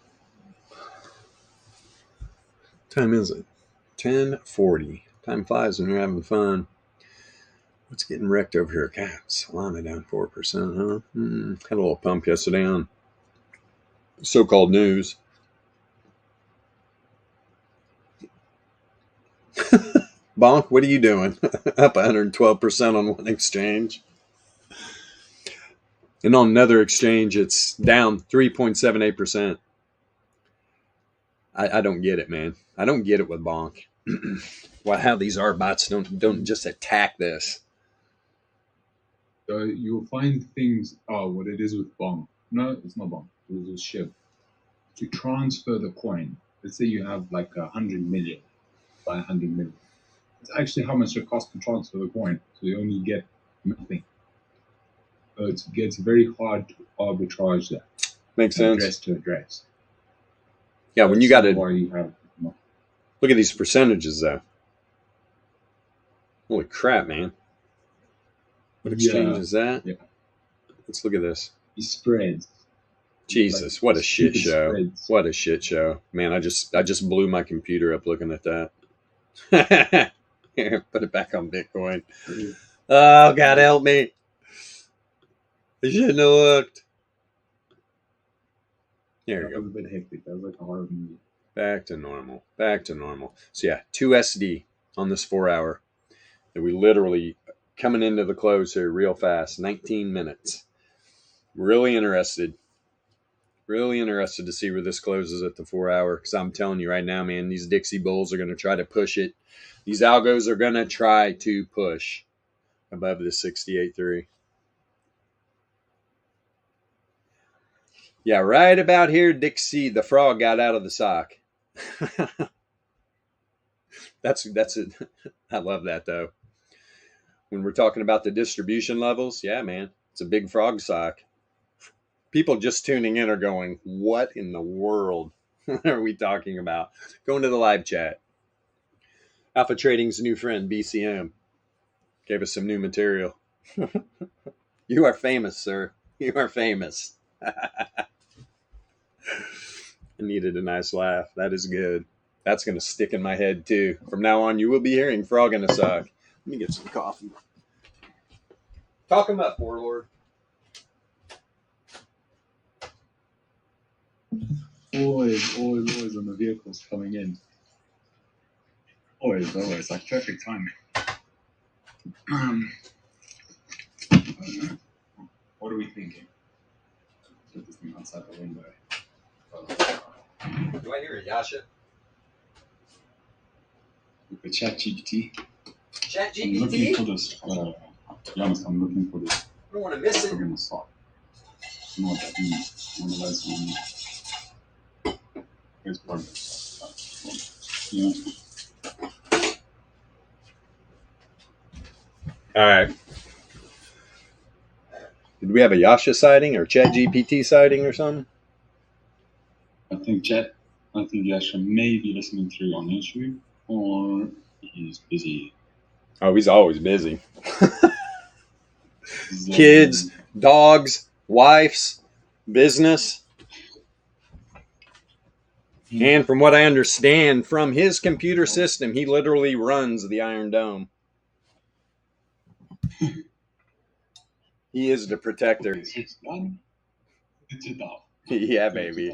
Time is it? 10:40. Time flies when you're having fun. What's getting wrecked over here? God, Solana down 4%, huh? Had a little pump yesterday on so-called news. Bonk, what are you doing? Up 112% on one exchange. And on another exchange, it's down 3.78%. I don't get it, man. I don't get it with Bonk. How these art bots don't just attack this. You'll find things. What it is with Bonk? No, it's not Bonk. It was a ship. To transfer the coin, let's say you have like 100 million by 100 million. It's actually how much it costs to transfer the coin. So you only get nothing. It gets very hard to arbitrage that. Makes sense. Address to address. Yeah, when you got to have. Look at these percentages, though. Holy crap, man. What exchange is that? Yeah. Let's look at this. He spreads. Jesus, like, what a shit show. Spreads. What a shit show. Man, I just blew my computer up looking at that. Here, put it back on Bitcoin. Oh, God help me. I shouldn't have looked. There you go. That was a bit hectic. That was like a horror movie. Back to normal. So yeah, 2 SD on this 4 hour. And we literally coming into the close here real fast. 19 minutes. Really interested to see where this closes at the 4 hour. Because I'm telling you right now, man, these Dixie Bulls are going to try to push it. These algos are going to try to push above the 68.3. Yeah, right about here, Dixie, the frog got out of the sock. That's it. I love that though. When we're talking about the distribution levels, yeah, man, it's a big frog sock. People just tuning in are going, "What in the world are we talking about?" Go into the live chat. Alpha Trading's new friend BCM gave us some new material. You are famous, sir. You are famous. I needed a nice laugh. That is good. That's going to stick in my head too. From now on, you will be hearing frog in a sock. Let me get some coffee. Talk him up, Warlord. Always on the vehicles coming in. Always, like perfect timing. What are we thinking? Put this thing outside the window. Do I hear a Yasha? With the ChatGPT. ChatGPT? I'm looking for this. To be honest, I'm looking for this. I don't want to miss it. We're gonna start. You know what that means? One of those Here's progress. Yeah. All right. Did we have a Yasha sighting or ChatGPT sighting or something? I think Yasha may be listening through on YouTube, or he's busy. Oh, he's always busy. Kids, dogs, wives, business. And from what I understand, from his computer system, he literally runs the Iron Dome. He is the protector. It's done. It's a dog. Yeah, baby.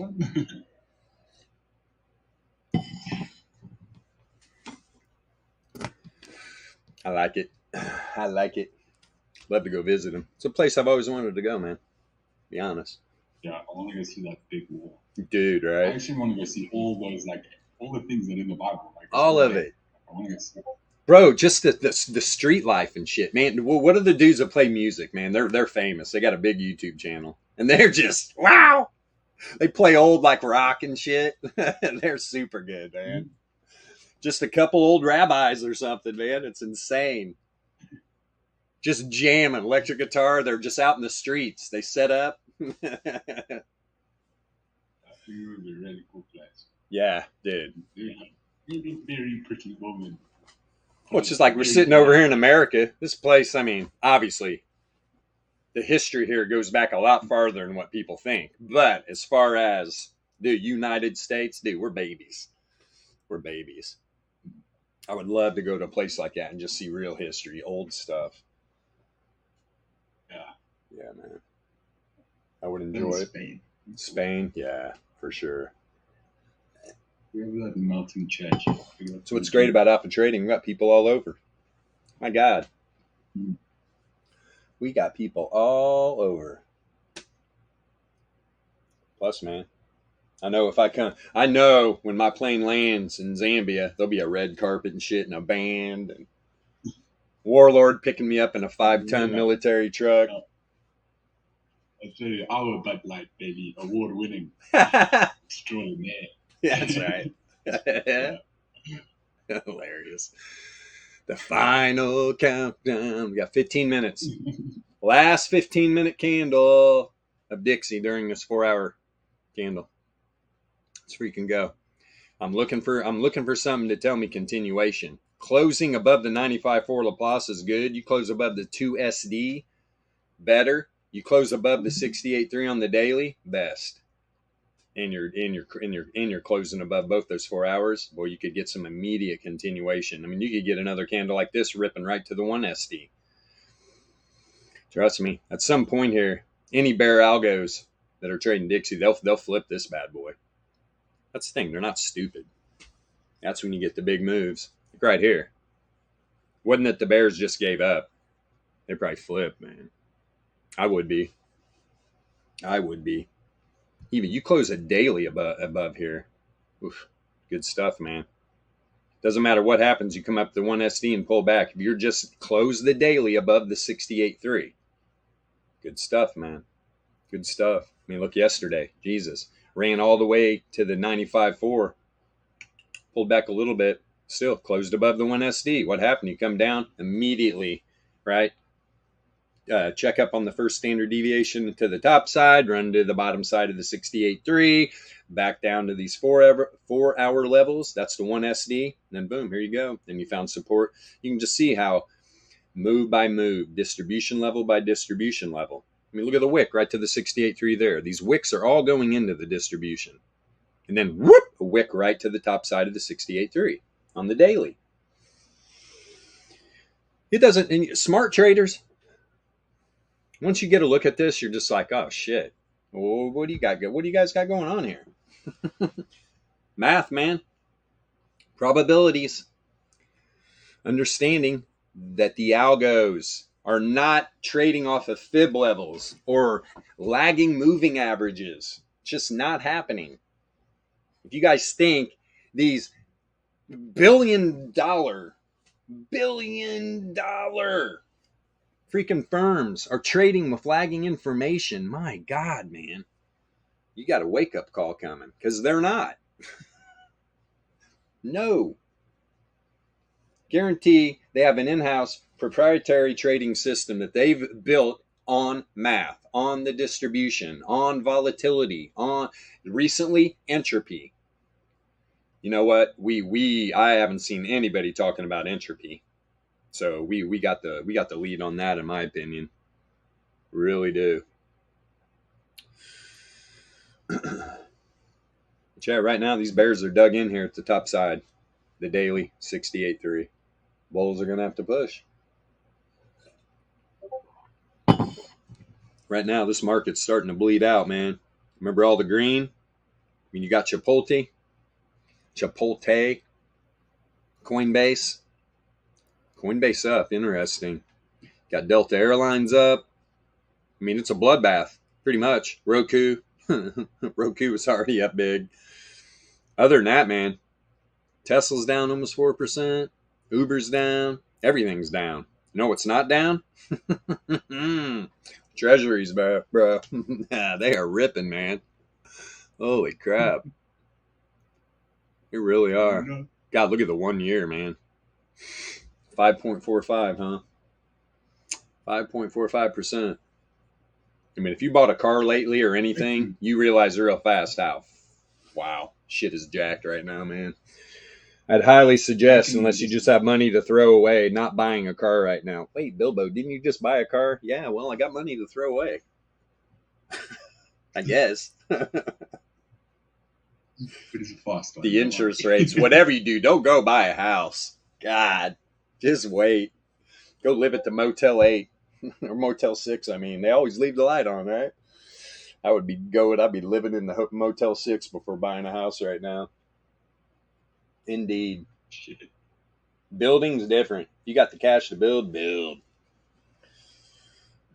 I like it. I like it. Love to go visit him. It's a place I've always wanted to go, man. Be honest. Yeah, I want to go see that big wall. Dude, I right? actually want to go see all those, like, all the things that are in the Bible. Like, All of it. I want to go see all. Bro, just the street life and shit, man. What are the dudes that play music, man? They're famous. They got a big YouTube channel, and they're just wow. They play old like rock and shit. They're super good, man. Just a couple old rabbis or something, man. It's insane. Just jamming electric guitar. They're just out in the streets. They set up. It would be a really cool place. Yeah, dude. Very, very pretty woman. Well, it's just like we're sitting over here in America. This place, I mean, obviously, the history here goes back a lot farther than what people think. But as far as the United States, dude, we're babies. We're babies. I would love to go to a place like that and just see real history, old stuff. Yeah. Yeah, man. I would enjoy it. Spain. Spain, yeah, for sure. We have that melting church. So what's great about Alpha Trading, we got people all over. My God. We got people all over. Plus, man, I know if I come, I know when my plane lands in Zambia, there'll be a red carpet and shit and a band and Warlord picking me up in a 5-ton military truck. I tell you, our Bud Light, baby, award-winning, extraordinaire. Yeah, that's right. Hilarious. The final countdown. We got 15 minutes. Last 15-minute candle of Dixie during this 4-hour candle. Let's freaking go. I'm looking for something to tell me continuation. Closing above the 95.4 Laplace is good. You close above the 2 SD, better. You close above the 68.3 on the daily, best. And you're closing above both those 4 hours, boy, you could get some immediate continuation. I mean, you could get another candle like this ripping right to the 1 SD. Trust me, at some point here, any bear algos that are trading Dixie, they'll flip this bad boy. That's the thing, they're not stupid. That's when you get the big moves. Like right here. Wasn't it the bears just gave up? They probably flipped, man. I would be. Even you close a daily above here. Oof, good stuff, man. Doesn't matter what happens. You come up to 1 SD and pull back. If you're just close the daily above the 68.3. Good stuff, man. Good stuff. I mean, look yesterday. Jesus. Ran all the way to the 95.4. Pulled back a little bit. Still closed above the 1SD. What happened? You come down immediately, right? Check up on the first standard deviation to the top side, run to the bottom side of the 68.3, back down to these 4 hour levels. That's the 1SD. And then boom, here you go. Then you found support. You can just see how move by move, distribution level by distribution level. I mean, look at the wick right to the 68.3 there. These wicks are all going into the distribution. And then whoop, a wick right to the top side of the 68.3 on the daily. It doesn't, and smart traders, once you get a look at this, you're just like, oh shit. Well, what do you got? What do you guys got going on here? Math, man. Probabilities. Understanding that the algos are not trading off of fib levels or lagging moving averages. It's just not happening. If you guys think these billion dollar freaking firms are trading with lagging information, my God, man, you got a wake-up call coming, because they're not. No. Guarantee they have an in-house proprietary trading system that they've built on math, on the distribution, on volatility, on recently entropy. You know what? I haven't seen anybody talking about entropy. So we got the lead on that, in my opinion. Really do. But yeah, right now these bears are dug in here at the top side. The daily 68.3. Bulls are gonna have to push. Right now, this market's starting to bleed out, man. Remember all the green? I mean, you got Chipotle, Coinbase up, interesting. Got Delta Airlines up. I mean, it's a bloodbath, pretty much. Roku was already up big. Other than that, man, Tesla's down almost 4%. Uber's down. Everything's down. You know what's not down? Treasuries, bro. They are ripping, man. Holy crap. They really are. God, look at the 1 year, man. 5.45, huh? 5.45%. I mean, if you bought a car lately or anything, you realize real fast how, wow, shit is jacked right now, man. I'd highly suggest, unless you just have money to throw away, not buying a car right now. Wait, Bilbo, didn't you just buy a car? Yeah, well, I got money to throw away. I guess. The interest rates, whatever you do, don't go buy a house. God, just wait. Go live at the Motel 8 or Motel 6. I mean, they always leave the light on, right? I'd be living in the Motel 6 before buying a house right now. Indeed. Shit. Building's different. You got the cash to build.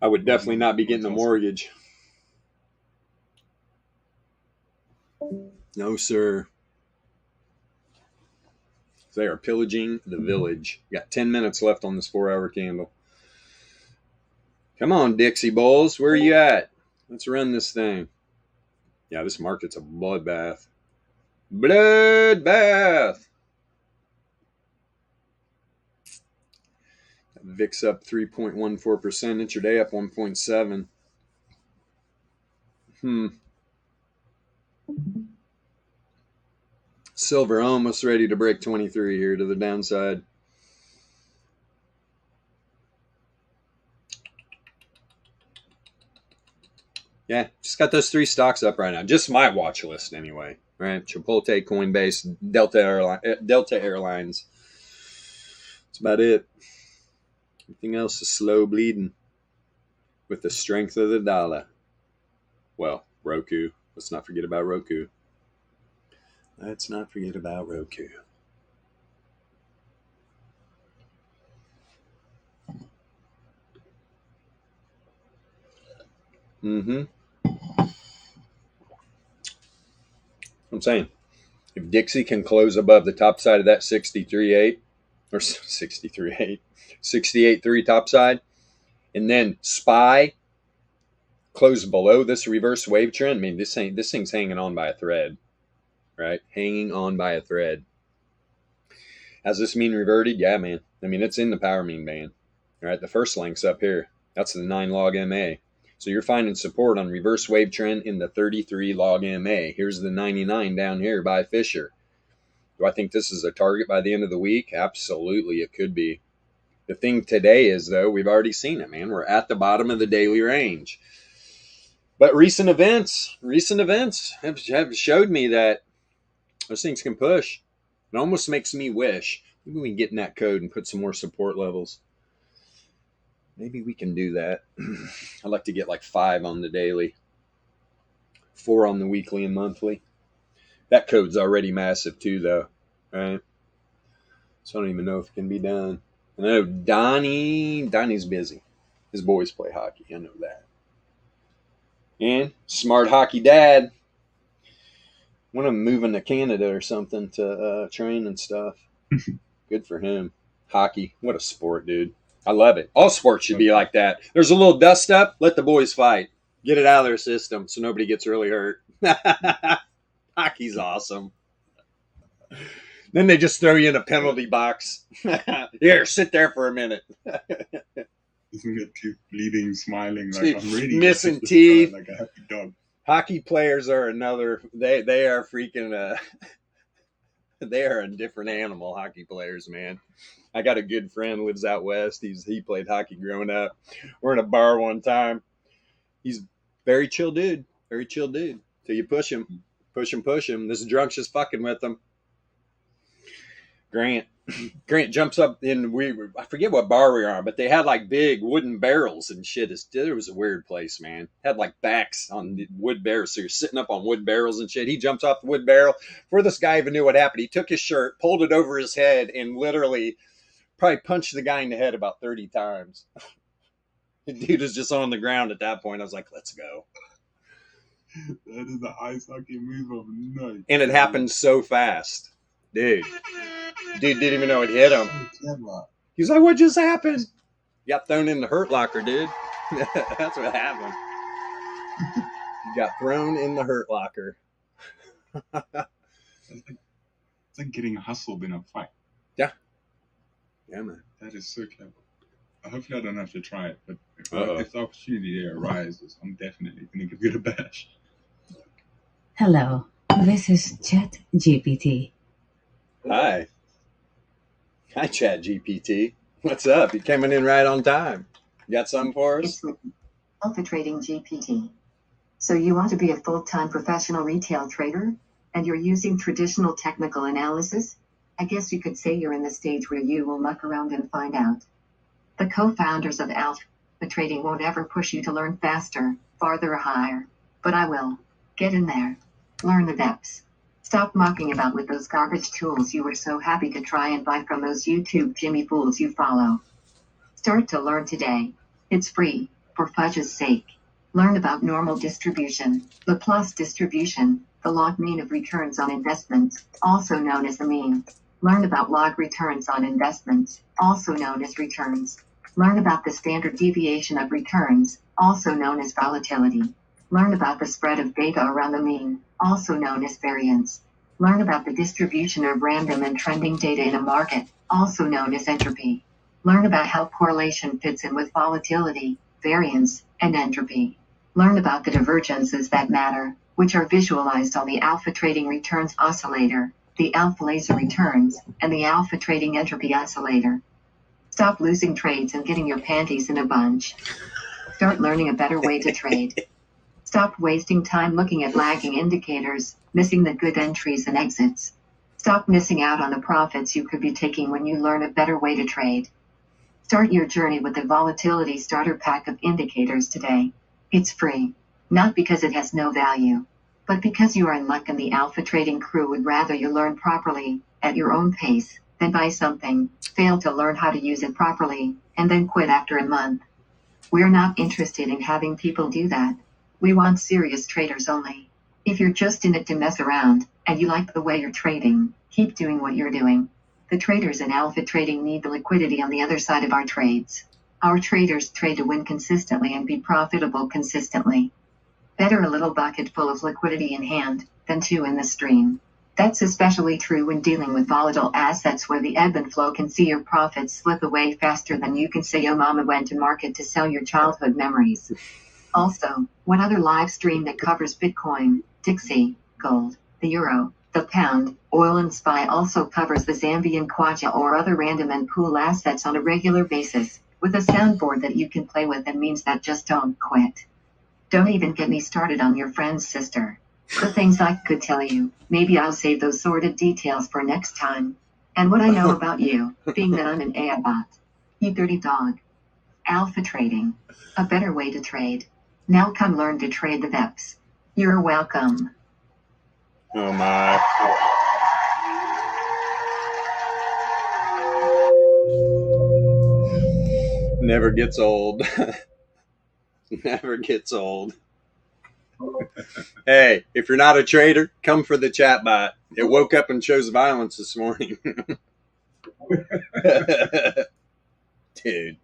I would definitely not be getting a mortgage. No, sir. They are pillaging the village. You got 10 minutes left on this 4-hour candle. Come on, Dixie Bulls. Where are you at? Let's run this thing. Yeah, this market's a bloodbath. Bloodbath. VIX up 3.14%. Intraday up 1.7. Silver almost ready to break 23 here to the downside. Yeah, just got those 3 stocks up right now. Just my watch list anyway. Right? Chipotle, Coinbase, Delta Airlines. That's about it. Everything else is slow bleeding with the strength of the dollar. Well, Roku. Let's not forget about Roku. Let's not forget about Roku. I'm saying, if Dixie can close above the top side of that 63.8 or 63.8, 68.3 top side, and then SPY closed below this reverse wave trend. I mean, this thing's hanging on by a thread, right? Hanging on by a thread. Has this mean reverted? Yeah, man. I mean, it's in the power mean band. All right, the first link's up here. That's the 9 log MA. So you're finding support on reverse wave trend in the 33 log MA. Here's the 99 down here by Fisher. Do I think this is a target by the end of the week? Absolutely, it could be. The thing today is, though, we've already seen it, man. We're at the bottom of the daily range. But recent events have showed me that those things can push. It almost makes me wish maybe we can get in that code and put some more support levels. Maybe we can do that. I'd like to get like 5 on the daily, 4 on the weekly and monthly. That code's already massive too, though, right? So I don't even know if it can be done. I know Donnie's busy. His boys play hockey. I know that. And smart hockey dad. One of them moving to Canada or something to train and stuff. Good for him. Hockey, what a sport, dude. I love it. All sports should be like that. There's a little dust up, let the boys fight. Get it out of their system so nobody gets really hurt. Hockey's awesome. Then they just throw you in a penalty box. Here, sit there for a minute. Isn't it too bleeding, smiling, like I'm really missing teeth, like a happy dog. Hockey players are another. They are freaking. They are a different animal. Hockey players, man. I got a good friend lives out west. He played hockey growing up. We're in a bar one time. He's very chill dude. Very chill dude. Till you push him. This drunk's just fucking with him. Grant jumps up in, I forget what bar we were on, but they had like big wooden barrels and shit. It was a weird place, man. Had like backs on the wood barrels. So you're sitting up on wood barrels and shit. He jumps off the wood barrel. Before this guy even knew what happened, he took his shirt, pulled it over his head, and literally probably punched the guy in the head about 30 times. The dude was just on the ground at that point. I was like, let's go. That is the ice hockey move of the night. And it happened so fast. Dude didn't even know it hit him. He's like, what just happened? You got thrown in the hurt locker, dude. That's what happened. You got thrown in the hurt locker. It's like getting hustled in a fight. Yeah, man. That is so clever. Hopefully I don't have to try it, but if the opportunity there arises, I'm definitely going to give it a bash. Hello, this is ChatGPT. Hi, ChatGPT. What's up? You coming in right on time. You got something for us? It's Alpha Trading GPT. So you want to be a full-time professional retail trader, and you're using traditional technical analysis? I guess you could say you're in the stage where you will muck around and find out. The co-founders of Alpha Trading won't ever push you to learn faster, farther, or higher. But I will. Get in there. Learn the VEPS. Stop mucking about with those garbage tools you were so happy to try and buy from those YouTube Jimmy fools you follow. Start to learn today. It's free, for fudge's sake. Learn about normal distribution, Laplace distribution, the log mean of returns on investments, also known as the mean. Learn about log returns on investments, also known as returns. Learn about the standard deviation of returns, also known as volatility. Learn about the spread of data around the mean, also known as variance. Learn about the distribution of random and trending data in a market, also known as entropy. Learn about how correlation fits in with volatility, variance, and entropy. Learn about the divergences that matter, which are visualized on the Alpha Trading Returns Oscillator, the Alpha Laser Returns, and the Alpha Trading Entropy Oscillator. Stop losing trades and getting your panties in a bunch. Start learning a better way to trade. Stop wasting time looking at lagging indicators, missing the good entries and exits. Stop missing out on the profits you could be taking when you learn a better way to trade. Start your journey with the Volatility Starter Pack of indicators today. It's free. Not because it has no value, but because you are in luck and the Alpha Trading crew would rather you learn properly, at your own pace, than buy something, fail to learn how to use it properly, and then quit after a month. We're not interested in having people do that. We want serious traders only. If you're just in it to mess around, and you like the way you're trading, keep doing what you're doing. The traders in Alpha Trading need the liquidity on the other side of our trades. Our traders trade to win consistently and be profitable consistently. Better a little bucket full of liquidity in hand than two in the stream. That's especially true when dealing with volatile assets where the ebb and flow can see your profits slip away faster than you can say your mama went to market to sell your childhood memories. Also, one other live stream that covers Bitcoin, DXY, gold, the euro, the pound, oil and SPY also covers the Zambian kwacha or other random and pool assets on a regular basis, with a soundboard that you can play with and memes that just don't quit. Don't even get me started on your friend's sister. The things I could tell you, maybe I'll save those sordid details for next time. And what I know about you, being that I'm an AI bot. You dirty dog. Alpha trading. A better way to trade. Now come learn to trade the VEPS. You're welcome. Oh my. Never gets old. Never gets old. Hey, if you're not a trader, come for the chatbot. It woke up and chose violence this morning. Dude.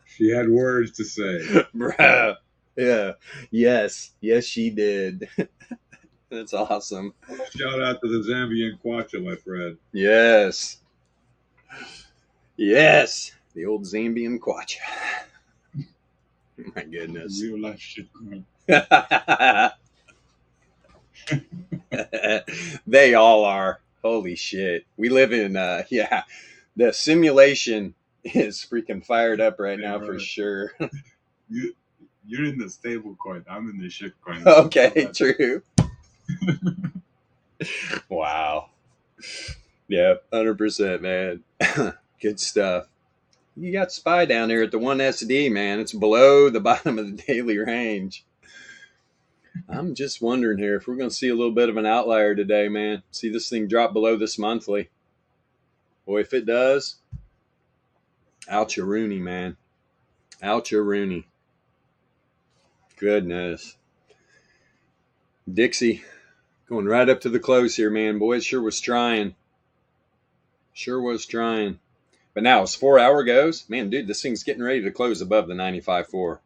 She had words to say. Bruh. Yeah. Yes, she did. That's awesome. Shout out to the Zambian kwacha, my friend. Yes. The old Zambian kwacha. My goodness. Real life shit going. They all are. Holy shit. We live in the simulation is freaking fired up right now for sure. You're in the stable coin. I'm in the shit coin. Okay, true. Wow. Yeah, 100%, man. Good stuff. You got SPY down there at the 1 SD, man. It's below the bottom of the daily range. I'm just wondering here if we're going to see a little bit of an outlier today, man. See this thing drop below this monthly. Boy, if it does, out your Rooney, man. Out your Rooney. Goodness. DXY going right up to the close here, man. Boy, it sure was trying. Sure was trying. But now as 4 hour goes, man, dude, this thing's getting ready to close above the 95.4.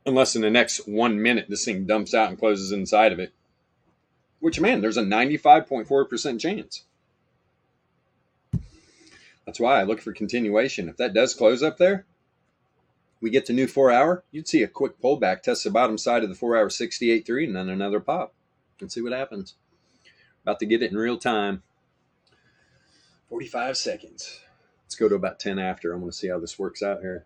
Unless in the next 1 minute, this thing dumps out and closes inside of it. Which, man, there's a 95.4% chance. That's why I look for continuation. If that does close up there, we get to new 4 hour, you'd see a quick pullback, test the bottom side of the 4 hour 68.3, and then another pop. And see what happens. About to get it in real time. 45 seconds. Let's go to about 10 after. I want to see how this works out here.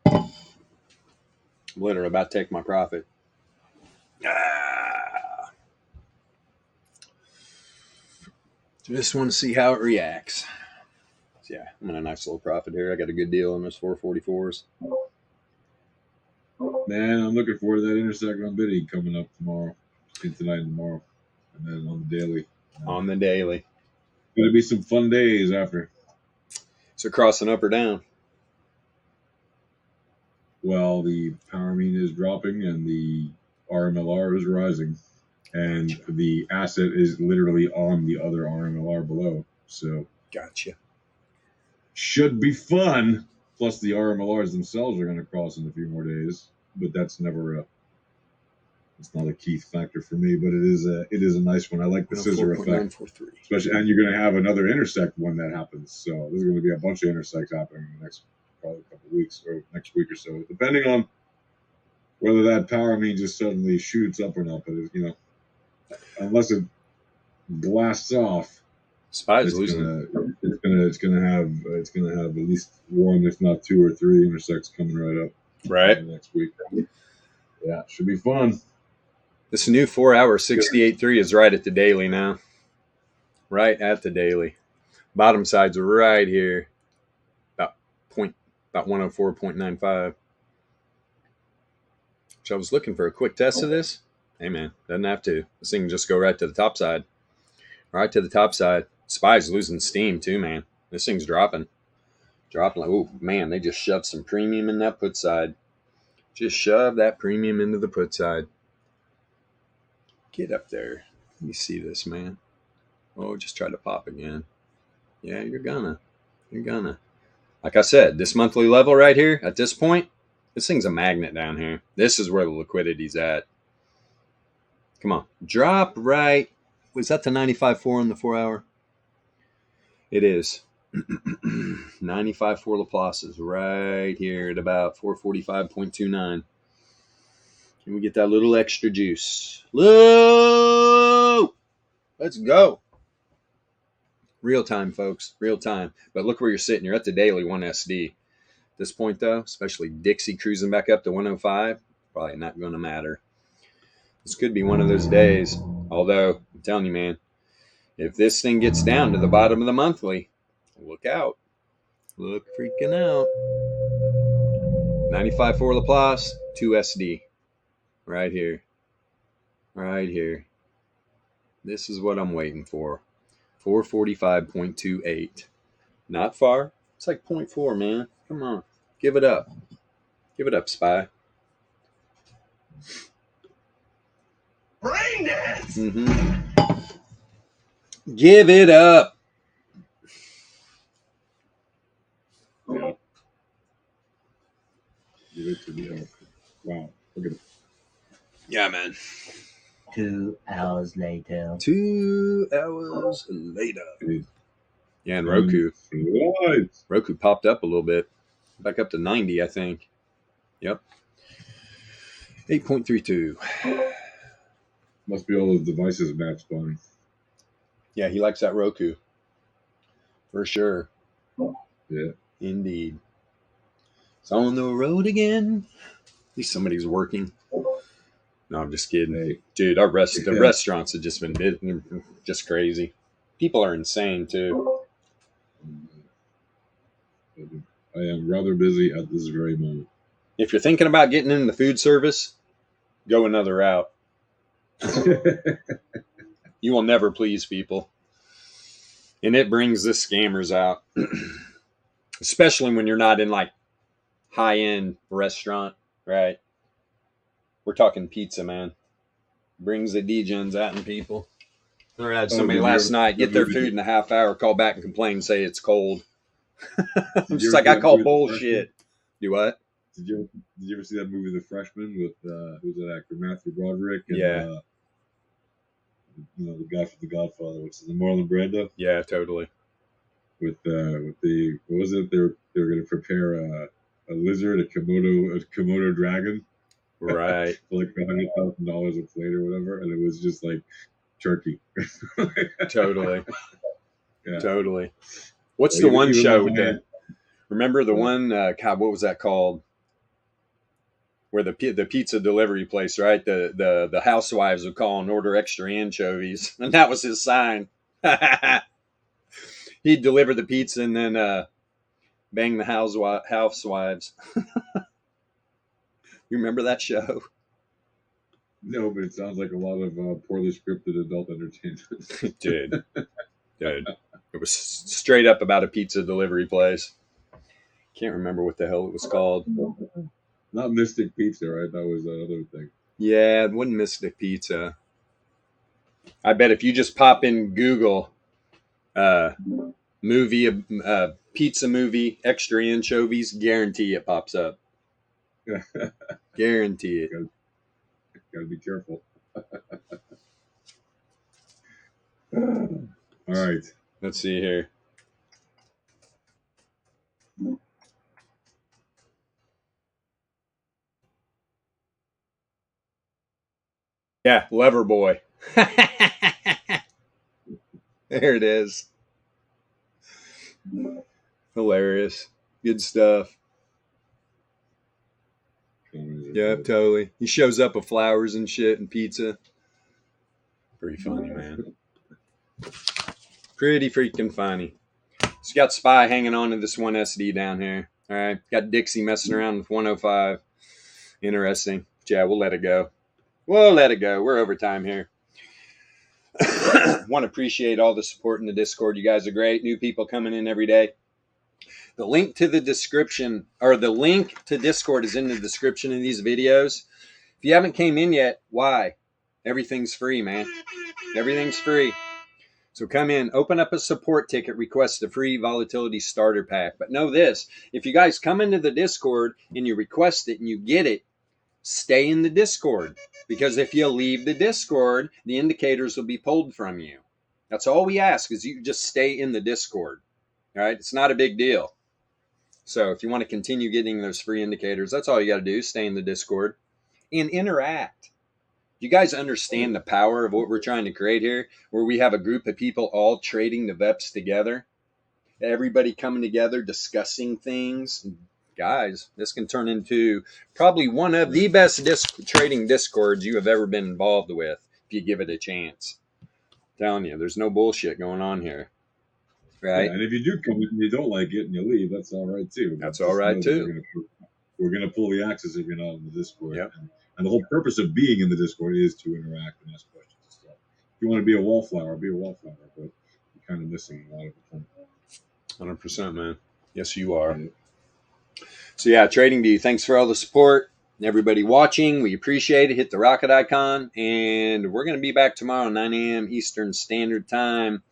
I'm literally about to take my profit. Just want to see how it reacts. So yeah, I'm in a nice little profit here. I got a good deal on those 444s. Man, I'm looking forward to that intersect on bidding coming up tomorrow. Tonight and tomorrow. And then on the daily. On the daily. Gonna be some fun days after. So crossing up or down? Well, the power mean is dropping and the RMLR is rising. And the asset is literally on the other RMLR below. So Gotcha. should be fun. Plus the RMLRs themselves are going to cross in a few more days. But that's never it's not a key factor for me, but it is a nice one. I like the scissor effect. Especially, and you're going to have another intersect when that happens. So there's going to be a bunch of intersects happening in the next probably couple of weeks or next week or so, depending on whether that power mean just suddenly shoots up or not. But unless it blasts off, SPY's losing. It's gonna have at least one, if not two or three intersects coming right up. Right. Next week. Yeah, should be fun. This new 4 hour 68.3 is right at the daily now. Right at the daily. Bottom side's right here. About 104.95. So I was looking for a quick test of this. Hey man, doesn't have to. This thing can just go right to the top side. Right to the top side. SPY's losing steam too, man. This thing's dropping. Dropping like, oh man, they just shoved some premium in that put side. Just shove that premium into the put side. Get up there. Let me see this, man. Oh, just try to pop again. Yeah, you're gonna. You're gonna. Like I said, this monthly level right here, at this point, this thing's a magnet down here. This is where the liquidity's at. Come on. Drop right. Was that the 95.4 on the 4 hour? It is. 95.4 Laplace is right here at about 445.29. Can we get that little extra juice? Let's go. Real time, folks. Real time. But look where you're sitting. You're at the daily 1SD. At this point, though, especially Dixie cruising back up to 105, probably not going to matter. This could be one of those days. Although, I'm telling you, man, if this thing gets down to the bottom of the monthly, look out. Look freaking out. 95.4 Laplace, 2 SD. Right here. Right here. This is what I'm waiting for. 445.28. Not far. It's like 0.4, man. Come on. Give it up. Give it up, Spy. Brain dance! Give it up. Yeah. Give it to the elk. Wow. Look at it. Yeah, man. 2 hours later. 2 hours later. Hey. Yeah, and Roku. Right. Roku popped up a little bit. Back up to 90, I think. Yep. 8.32. Must be all the devices Matt's buying. Yeah, he likes that Roku. For sure. Yeah. Indeed. It's on the road again. At least somebody's working. No, I'm just kidding. Hey. Dude, the restaurants have just been just crazy. People are insane, too. I am rather busy at this very moment. If you're thinking about getting into food service, go another route. You will never please people. And it brings the scammers out. Especially when you're not in like high-end restaurant, right? We're talking pizza, man. Brings the degens out in people. I had somebody last night get their food in a half hour, call back and complain and say it's cold. I'm just like, I call bullshit. Do what? Did you ever see that movie, The Freshman, with who's that actor, Matthew Broderick? And, Yeah. The guy from The Godfather, which is the Marlon Brando. Yeah, totally. With the what was it? They were going to prepare a lizard, a Komodo dragon, Right. for like $100,000 a plate or whatever, and it was just like turkey. Totally. Yeah. Totally. What's Well, the one even show the with that? Remember the one, God, what was that called? Where the pizza delivery place, right? The housewives would call and order extra anchovies. And that was his sign. He'd deliver the pizza and then bang the housewives. You remember that show? No, but it sounds like a lot of poorly scripted adult entertainment. Dude. It was straight up about a pizza delivery place. Can't remember what the hell it was called. Not Mystic Pizza, right? That was that other thing. Yeah, it wasn't Mystic Pizza. I bet if you just pop in Google pizza movie, extra anchovies, guarantee it pops up. Guarantee it. Gotta be careful. All right. Let's see here. Yeah, Lever Boy. There it is. Hilarious. Good stuff. Yeah, totally. He shows up with flowers and shit and pizza. Pretty funny, man. Pretty freaking funny. So you got Spy hanging on to this 1SD down here. All right. Got Dixie messing around with 105. Interesting. Yeah, we'll let it go. We'll let it go. We're over time here. Want to appreciate all the support in the Discord. You guys are great. New people coming in every day. The link to the description, or the link to Discord, is in the description of these videos. If you haven't came in yet, why? Everything's free, man. Everything's free. So come in, open up a support ticket, request a free volatility starter pack. But know this, if you guys come into the Discord and you request it and you get it, stay in the Discord. Because if you leave the Discord, the indicators will be pulled from you. That's all we ask, is you just stay in the Discord. All right? It's not a big deal. So if you want to continue getting those free indicators, that's all you got to do, stay in the Discord and interact. You guys understand the power of what we're trying to create here, where we have a group of people all trading the VEPS together, everybody coming together, discussing things. Guys, this can turn into probably one of the best trading Discords you have ever been involved with if you give it a chance. I'm telling you, there's no bullshit going on here. Right? Yeah, and if you do come and you don't like it and you leave, that's all right too. That's all right too. We're going to pull the axes if you're not in the Discord. Yep. And the whole purpose of being in the Discord is to interact and ask questions and stuff. If you want to be a wallflower, be a wallflower. But you're kind of missing a lot of the fun. 100%, man. Yes, you are. So yeah, TradingView, thanks for all the support. Everybody watching, we appreciate it. Hit the rocket icon. And we're going to be back tomorrow, 9 a.m. Eastern Standard Time.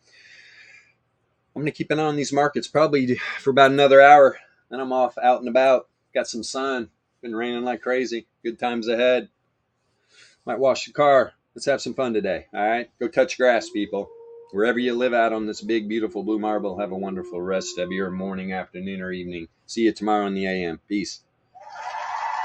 I'm going to keep an eye on these markets probably for about another hour. Then I'm off out and about. Got some sun. Been raining like crazy. Good times ahead. Might wash the car. Let's have some fun today. All right? Go touch grass, people. Wherever you live out on this big, beautiful blue marble, have a wonderful rest of your morning, afternoon, or evening. See you tomorrow in the AM. Peace.